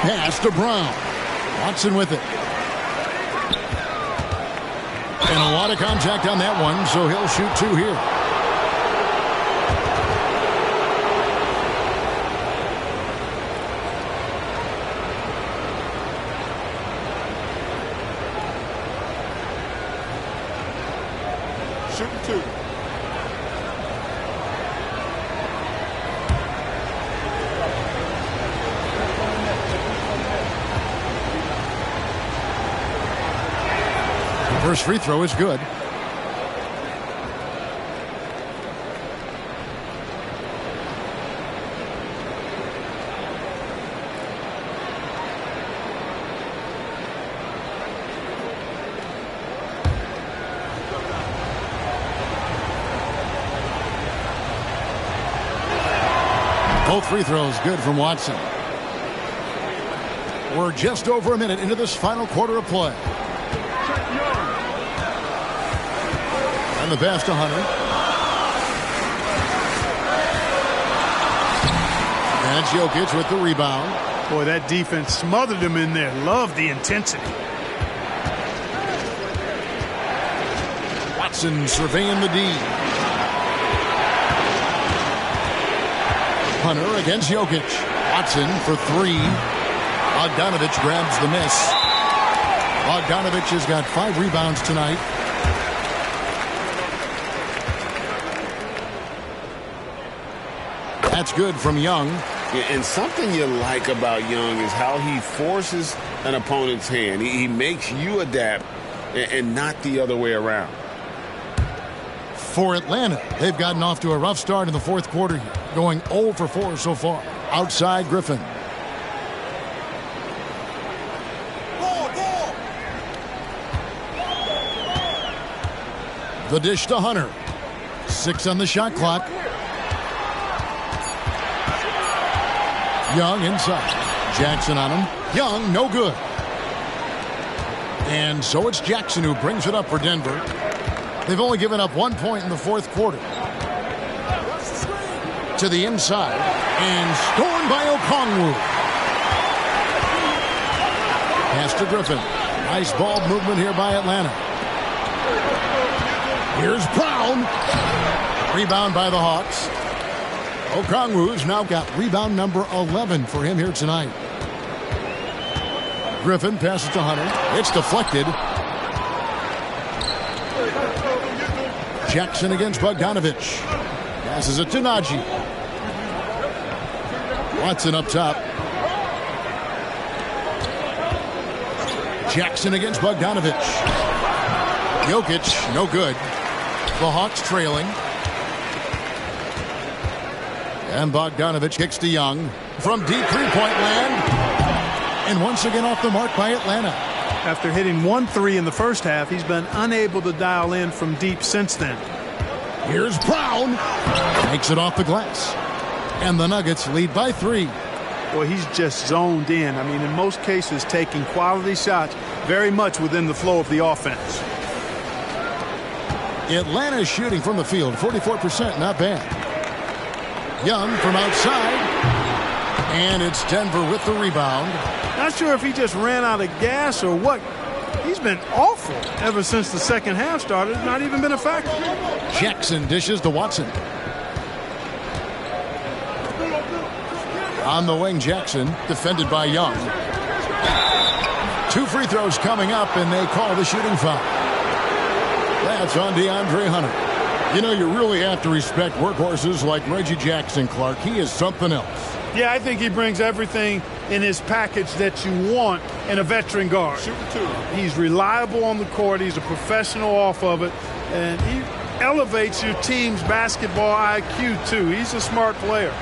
Pass to Brown. Watson with it. And a lot of contact on that one, so he'll shoot 2 here. Shooting 2. First free throw is good. Both free throws good from Watson. We're just over a minute into this final quarter of play. And the pass to Hunter. And it's Jokic with the rebound. Boy, that defense smothered him in there. Love the intensity. Watson surveying the D. Hunter against Jokic. Watson for 3. Bogdanovich grabs the miss. Bogdanovich has got 5 rebounds tonight. That's good from Young. And something you like about Young is how he forces an opponent's hand. He makes you adapt and not the other way around. For Atlanta, they've gotten off to a rough start in the fourth quarter here, going 0 for 4 so far. Outside Griffin. The dish to Hunter. 6 on the shot clock. Young inside. Jackson on him. Young, no good. And so it's Jackson who brings it up for Denver. They've only given up 1 point in the fourth quarter. To the inside. And scored by Okongwu. Pass to Griffin. Nice ball movement here by Atlanta. Here's Brown. Rebound by the Hawks. Okongwu's now got rebound number 11 for him here tonight. Griffin passes to Hunter. It's deflected. Jackson against Bogdanovich. Passes it to Najee. Watson up top. Jackson against Bogdanovich. Jokic, no good. The Hawks trailing. And Bogdanovich kicks to Young from deep three-point land. And once again off the mark by Atlanta. After hitting 1 3 in the first half, he's been unable to dial in from deep since then. Here's Brown. Makes it off the glass. And the Nuggets lead by 3. Well, he's just zoned in. I mean, in most cases, taking quality shots very much within the flow of the offense. Atlanta is shooting from the field, 44%, not bad. Young from outside. And it's Denver with the rebound. Not sure if he just ran out of gas or what. He's been awful ever since the second half started. Not even been a factor. Jackson dishes to Watson. On the wing, Jackson, defended by Young. 2 free throws coming up, and they call the shooting foul. That's on DeAndre Hunter. You know, you really have to respect workhorses like Reggie Jackson, Clark. He is something else. Yeah, I think he brings everything in his package that you want in a veteran guard. He's reliable on the court. He's a professional off of it. And he elevates your team's basketball IQ, too. He's a smart player.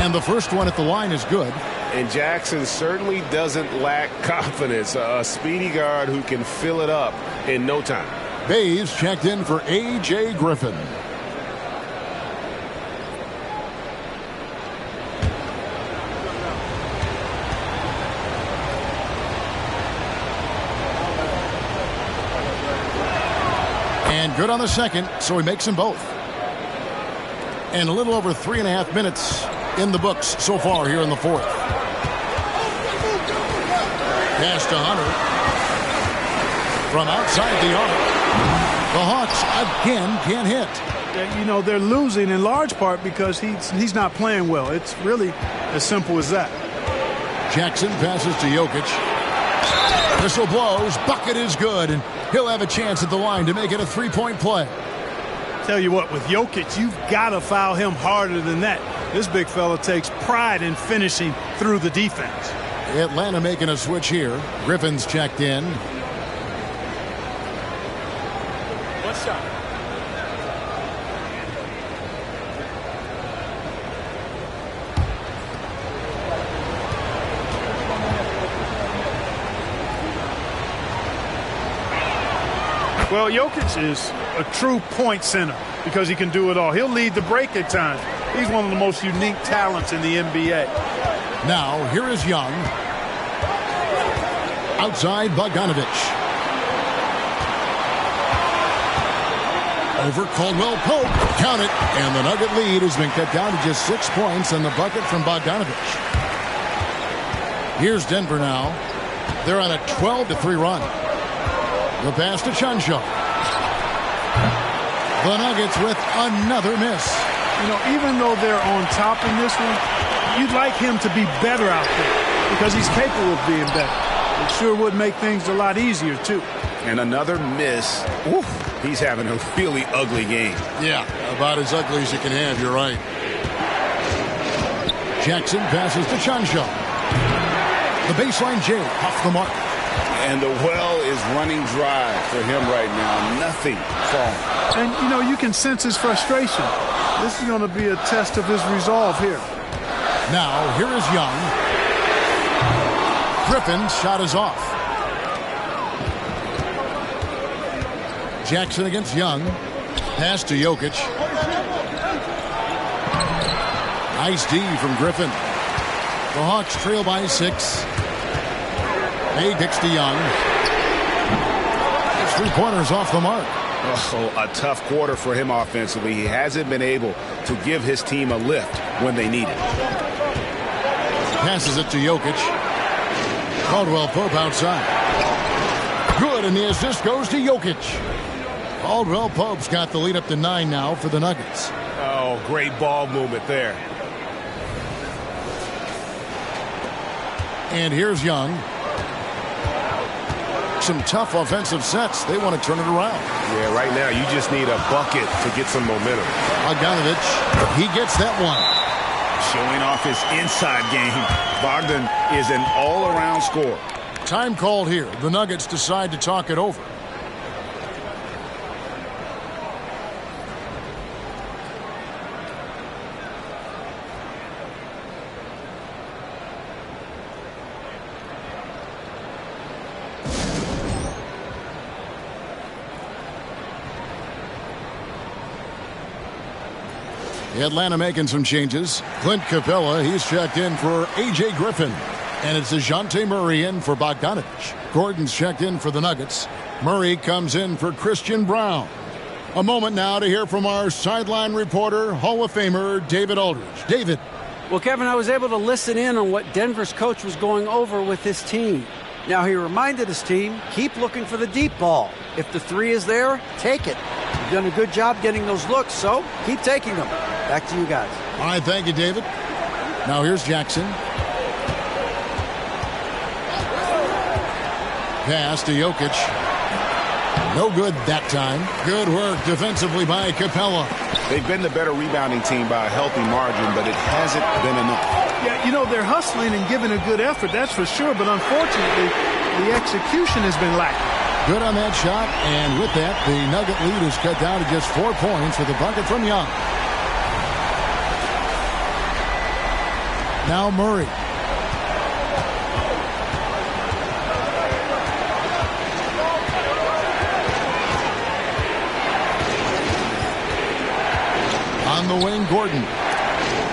And the first one at the line is good. And Jackson certainly doesn't lack confidence. A speedy guard who can fill it up in no time. Bays checked in for A.J. Griffin. And good on the second, so he makes them both. And a little over 3.5 minutes in the books so far here in the fourth. Pass to Hunter. From outside the arc. The Hawks again can't hit. You know, they're losing in large part because he's not playing well. It's really as simple as that. Jackson passes to Jokic. Whistle blows. Bucket is good. And he'll have a chance at the line to make it a 3-point play. Tell you what, with Jokic, you've got to foul him harder than that. This big fella takes pride in finishing through the defense. Atlanta making a switch here. Griffin's checked in. One shot. Well, Jokic is a true point center because he can do it all. He'll lead the break at times. He's one of the most unique talents in the NBA. Now, here is Young. Outside Bogdanovich. Over Caldwell Pope. Count it. And the Nugget lead has been cut down to just 6 points and the bucket from Bogdanovich. Here's Denver now. They're on a 12-3 run. The pass to Chuncho. The Nuggets with another miss. You know, even though they're on top in this one, you'd like him to be better out there because he's capable of being better. It sure would make things a lot easier, too. And another miss. Oof, he's having a really ugly game. Yeah, About as ugly as you can have, you're right. Jackson passes to Chancho. The baseline J off the mark. And the well is running dry for him right now. Nothing falling. And, you know, you can sense his frustration. This is going to be a test of his resolve here. Now, here is Young. Griffin's shot is off. Jackson against Young. Pass to Jokic. Nice D from Griffin. The Hawks trail by 6. May kicks to Young. His 3-pointers off the mark. Oh, a tough quarter for him offensively. He hasn't been able to give his team a lift when they need it. Passes it to Jokic. Caldwell Pope outside. Good, and the assist goes to Jokic. Caldwell Pope's got the lead up to 9 now for the Nuggets. Oh, great ball movement there. And here's Young. Some tough offensive sets. They want to turn it around. Yeah, right now you just need a bucket to get some momentum. Bogdanovic, he gets that one. Showing off his inside game. Bogdan is an all-around scorer. Time called here. The Nuggets decide to talk it over. Atlanta making some changes. Clint Capella, he's checked in for A.J. Griffin. And it's DeJounte Murray in for Bogdanovic. Gordon's checked in for the Nuggets. Murray comes in for Christian Brown. A moment now to hear from our sideline reporter, Hall of Famer David Aldridge. David. Well, Kevin, I was able to listen in on what Denver's coach was going over with his team. Now, he reminded his team, keep looking for the deep ball. If the 3 is there, take it. You've done a good job getting those looks, so keep taking them. Back to you guys. All right, thank you, David. Now here's Jackson. Pass to Jokic. No good that time. Good work defensively by Capella. They've been the better rebounding team by a healthy margin, but it hasn't been enough. Yeah, you know, they're hustling and giving a good effort, that's for sure, but unfortunately, the execution has been lacking. Good on that shot, and with that, the Nugget lead is cut down to just 4 points with a bucket from Young. Now Murray. On the wing, Gordon.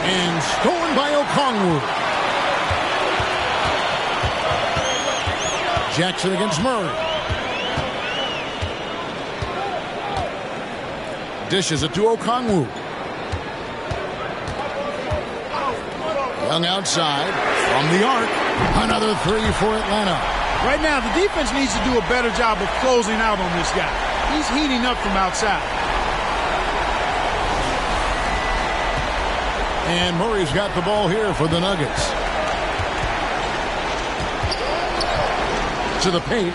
And stolen by Okongwu. Jackson against Murray. Dishes it to Okongwu. Young outside from the arc. Another 3 for Atlanta. Right now, the defense needs to do a better job of closing out on this guy. He's heating up from outside. And Murray's got the ball here for the Nuggets. To the paint.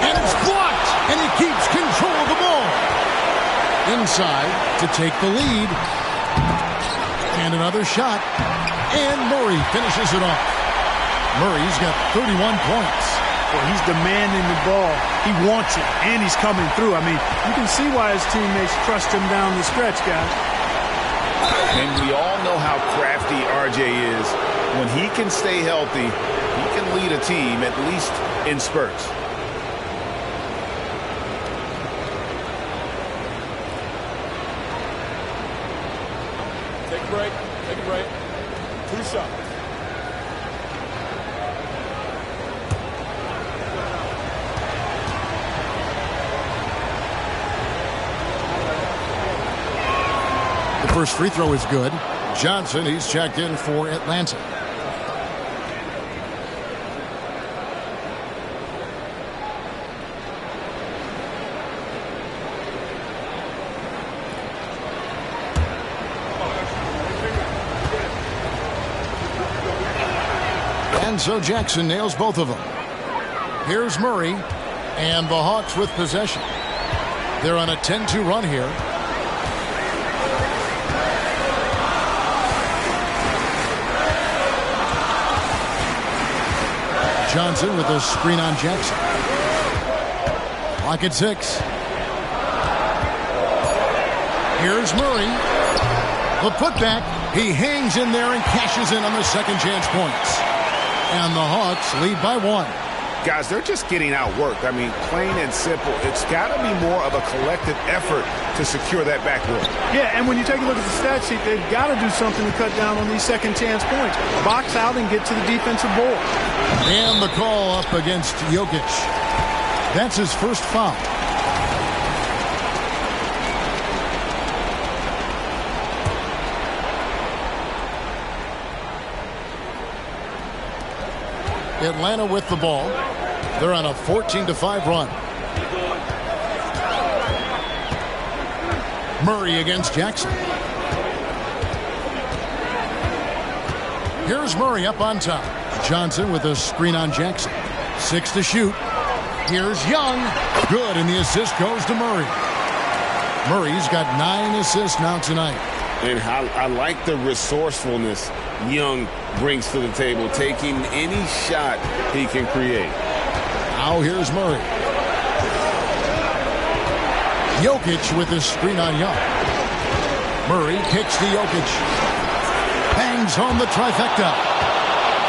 And it's blocked. And he keeps control of the ball. Inside to take the lead. And another shot. And Murray finishes it off. Murray's got 31 points. Well, he's demanding the ball. He wants it. And he's coming through. I mean, you can see why his teammates trust him down the stretch, guys. And we all know how crafty RJ is. When he can stay healthy, he can lead a team, at least in spurts. Take a break. Take a break. 2 shots. The first free throw is good. Johnson, he's checked in for Atlanta. And so Jackson nails both of them. Here's Murray, and the Hawks with possession. They're on a 10-2 run here. Johnson with a screen on Jackson. Clock at 6. Here's Murray. The putback. He hangs in there and cashes in on the second chance points. And the Hawks lead by 1. Guys, they're just getting outworked. I mean, plain and simple. It's got to be more of a collective effort to secure that backboard. Yeah, and when you take a look at the stat sheet, they've got to do something to cut down on these second chance points. Box out and get to the defensive board. And the call up against Jokic. That's his first foul. Atlanta with the ball. They're on a 14-5 run. Murray against Jackson. Here's Murray up on top. Johnson with a screen on Jackson. 6 to shoot. Here's Young. Good, and the assist goes to Murray. Murray's got 9 assists now tonight. And I like the resourcefulness Young brings to the table, taking any shot he can create. Now here's Murray. Jokic with his screen on Young. Murray kicks to Jokic. Bangs home the trifecta.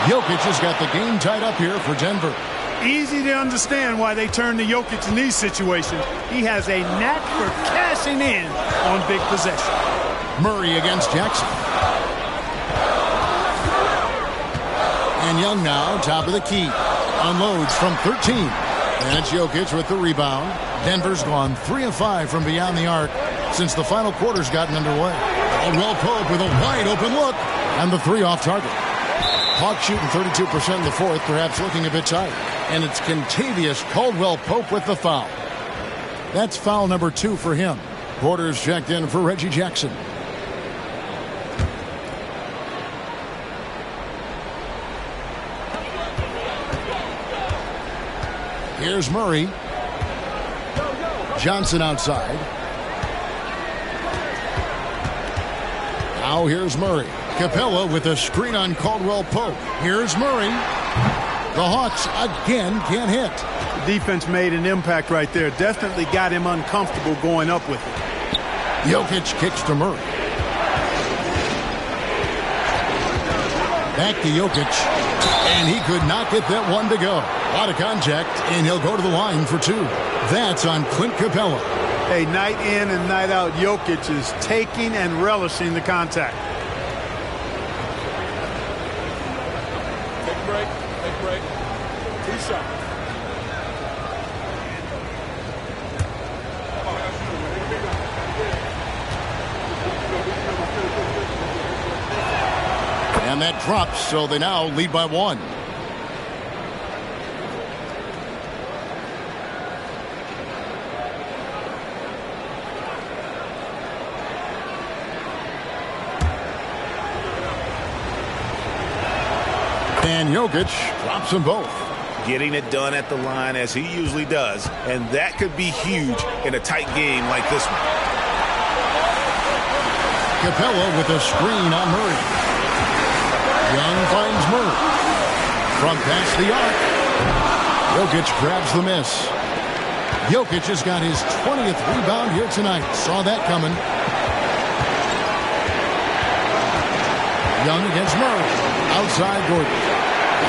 Jokic has got the game tied up here for Denver. Easy to understand why they turn to Jokic in these situations. He has a knack for cashing in on big possession. Murray against Jackson. And Young now, top of the key. Unloads from 13. And it's Jokic with the rebound. Denver's gone 3 of 5 from beyond the arc since the final quarter's gotten underway. Caldwell Pope with a wide open look. And the 3 off target. Hawks shooting 32% in the fourth, perhaps looking a bit tired. And it's Kentavious Caldwell Pope with the foul. That's foul number 2 for him. Porter's checked in for Reggie Jackson. Here's Murray. Johnson outside. Now here's Murray. Capella with a screen on Caldwell Pope. Here's Murray. The Hawks again can't hit. The defense made an impact right there. Definitely got him uncomfortable going up with it. Jokic kicks to Murray. Back to Jokic. And he could not get that one to go. A lot of contact, and he'll go to the line for 2. That's on Clint Capella. Hey, night in and night out, Jokic is taking and relishing the contact. Take a break. 2 shots. And that drops, so they now lead by 1. And Jokic drops them both. Getting it done at the line as he usually does, and that could be huge in a tight game like this one. Capella with a screen on Murray. Young finds Murray. From past the arc. Jokic grabs the miss. Jokic has got his 20th rebound here tonight. Saw that coming. Young against Murray. Outside Gordon.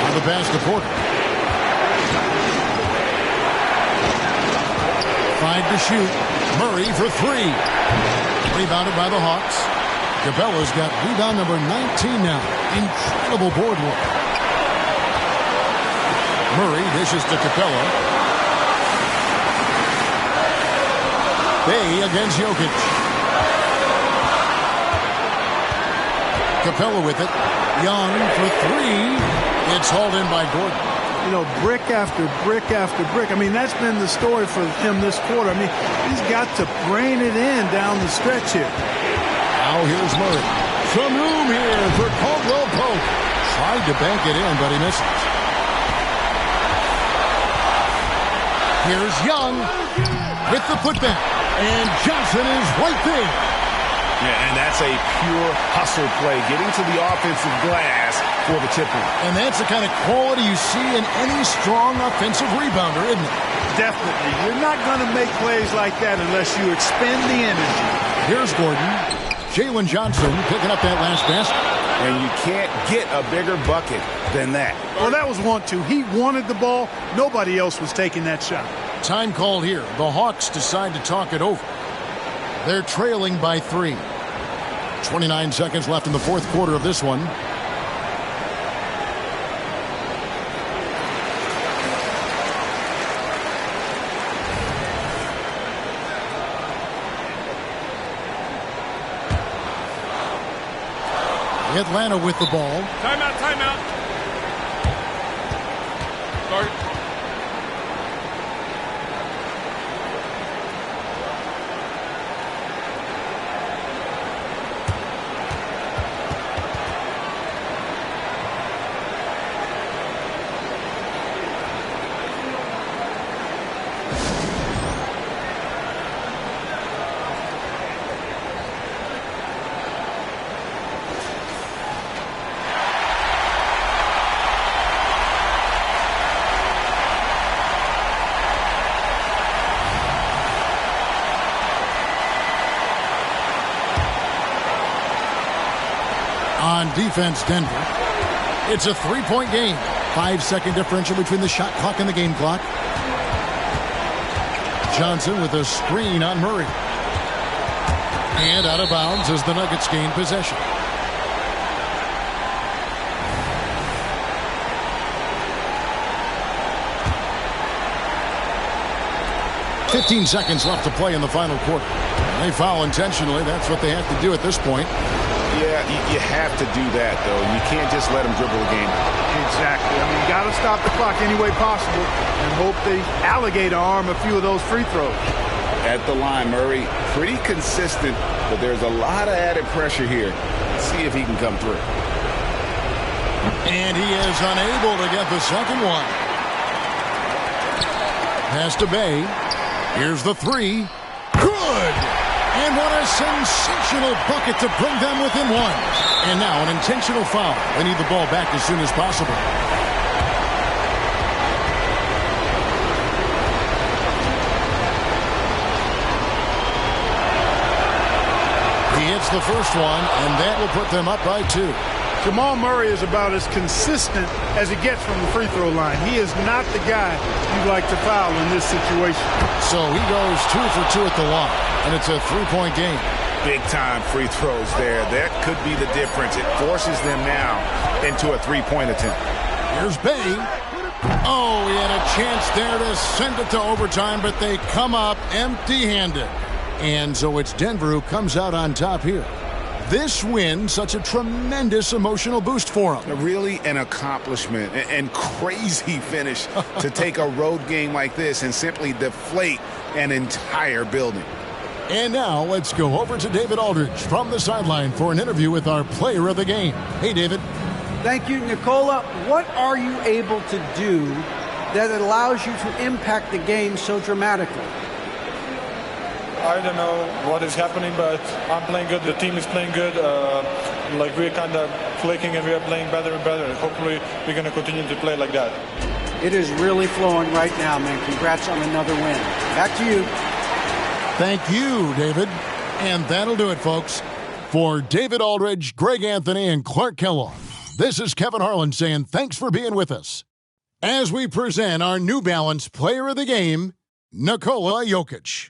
On the pass to Porter. 5 to shoot. Murray for 3. Rebounded by the Hawks. Capella's got rebound number 19 now. Incredible board work. Murray dishes to Capella. Bay against Jokic. Capella with it. Young for 3. It's hauled in by Gordon. You know, brick after brick after brick. I mean, that's been the story for him this quarter. I mean, he's got to brain it in down the stretch here. Now here's Murray. Some room here for Caldwell Pope. Tried to bank it in, but he misses. Here's Young with the putback. And Johnson is right there. Yeah, and that's a pure hustle play, getting to the offensive glass for the tip in. And that's the kind of quality you see in any strong offensive rebounder, isn't it? Definitely. You're not going to make plays like that unless you expend the energy. Here's Gordon. Jalen Johnson picking up that last basket. And you can't get a bigger bucket than that. Well, that was 1-2. He wanted the ball. Nobody else was taking that shot. Time called here. The Hawks decide to talk it over. They're trailing by 3. 29 seconds left in the fourth quarter of this one. Atlanta with the ball. Timeout, timeout. Start. On defense, Denver. It's a three-point game. 5-second differential between the shot clock and the game clock. Johnson with a screen on Murray. And out of bounds as the Nuggets gain possession. "15 seconds left to play in the final quarter. They foul intentionally. That's what they have to do at this point. Yeah, you have to do that, though. You can't just let them dribble the game. Exactly. I mean, you got to stop the clock any way possible and hope they alligator arm a few of those free throws. At the line, Murray, pretty consistent, but there's a lot of added pressure here. Let's see if he can come through. And he is unable to get the second one. Pass to Bay. Here's the three. Good! And what a sensational bucket to bring them within one. And now an intentional foul. They need the ball back as soon as possible. He hits the first one, and that will put them up by 2. Jamal Murray is about as consistent as he gets from the free throw line. He is not the guy you'd like to foul in this situation. So he goes 2 for 2 at the line, and it's a three-point game. Big-time free throws there. That could be the difference. It forces them now into a three-point attempt. Here's Bay. Oh, he had a chance there to send it to overtime, but they come up empty-handed. And so it's Denver who comes out on top here. This win, such a tremendous emotional boost for them. Really an accomplishment and crazy finish to take a road game like this and simply deflate an entire building. And now let's go over to David Aldridge from the sideline for an interview with our player of the game. Hey, David. Thank you, Nicola. What are you able to do that allows you to impact the game so dramatically? I don't know what is happening, but I'm playing good. The team is playing good. Like we're kind of clicking and we are playing better and better. And hopefully we're going to continue to play like that. It is really flowing right now, man. Congrats on another win. Back to you. Thank you, David. And that'll do it, folks. For David Aldridge, Greg Anthony, and Clark Kellogg, this is Kevin Harlan saying thanks for being with us as we present our New Balance Player of the Game, Nikola Jokic.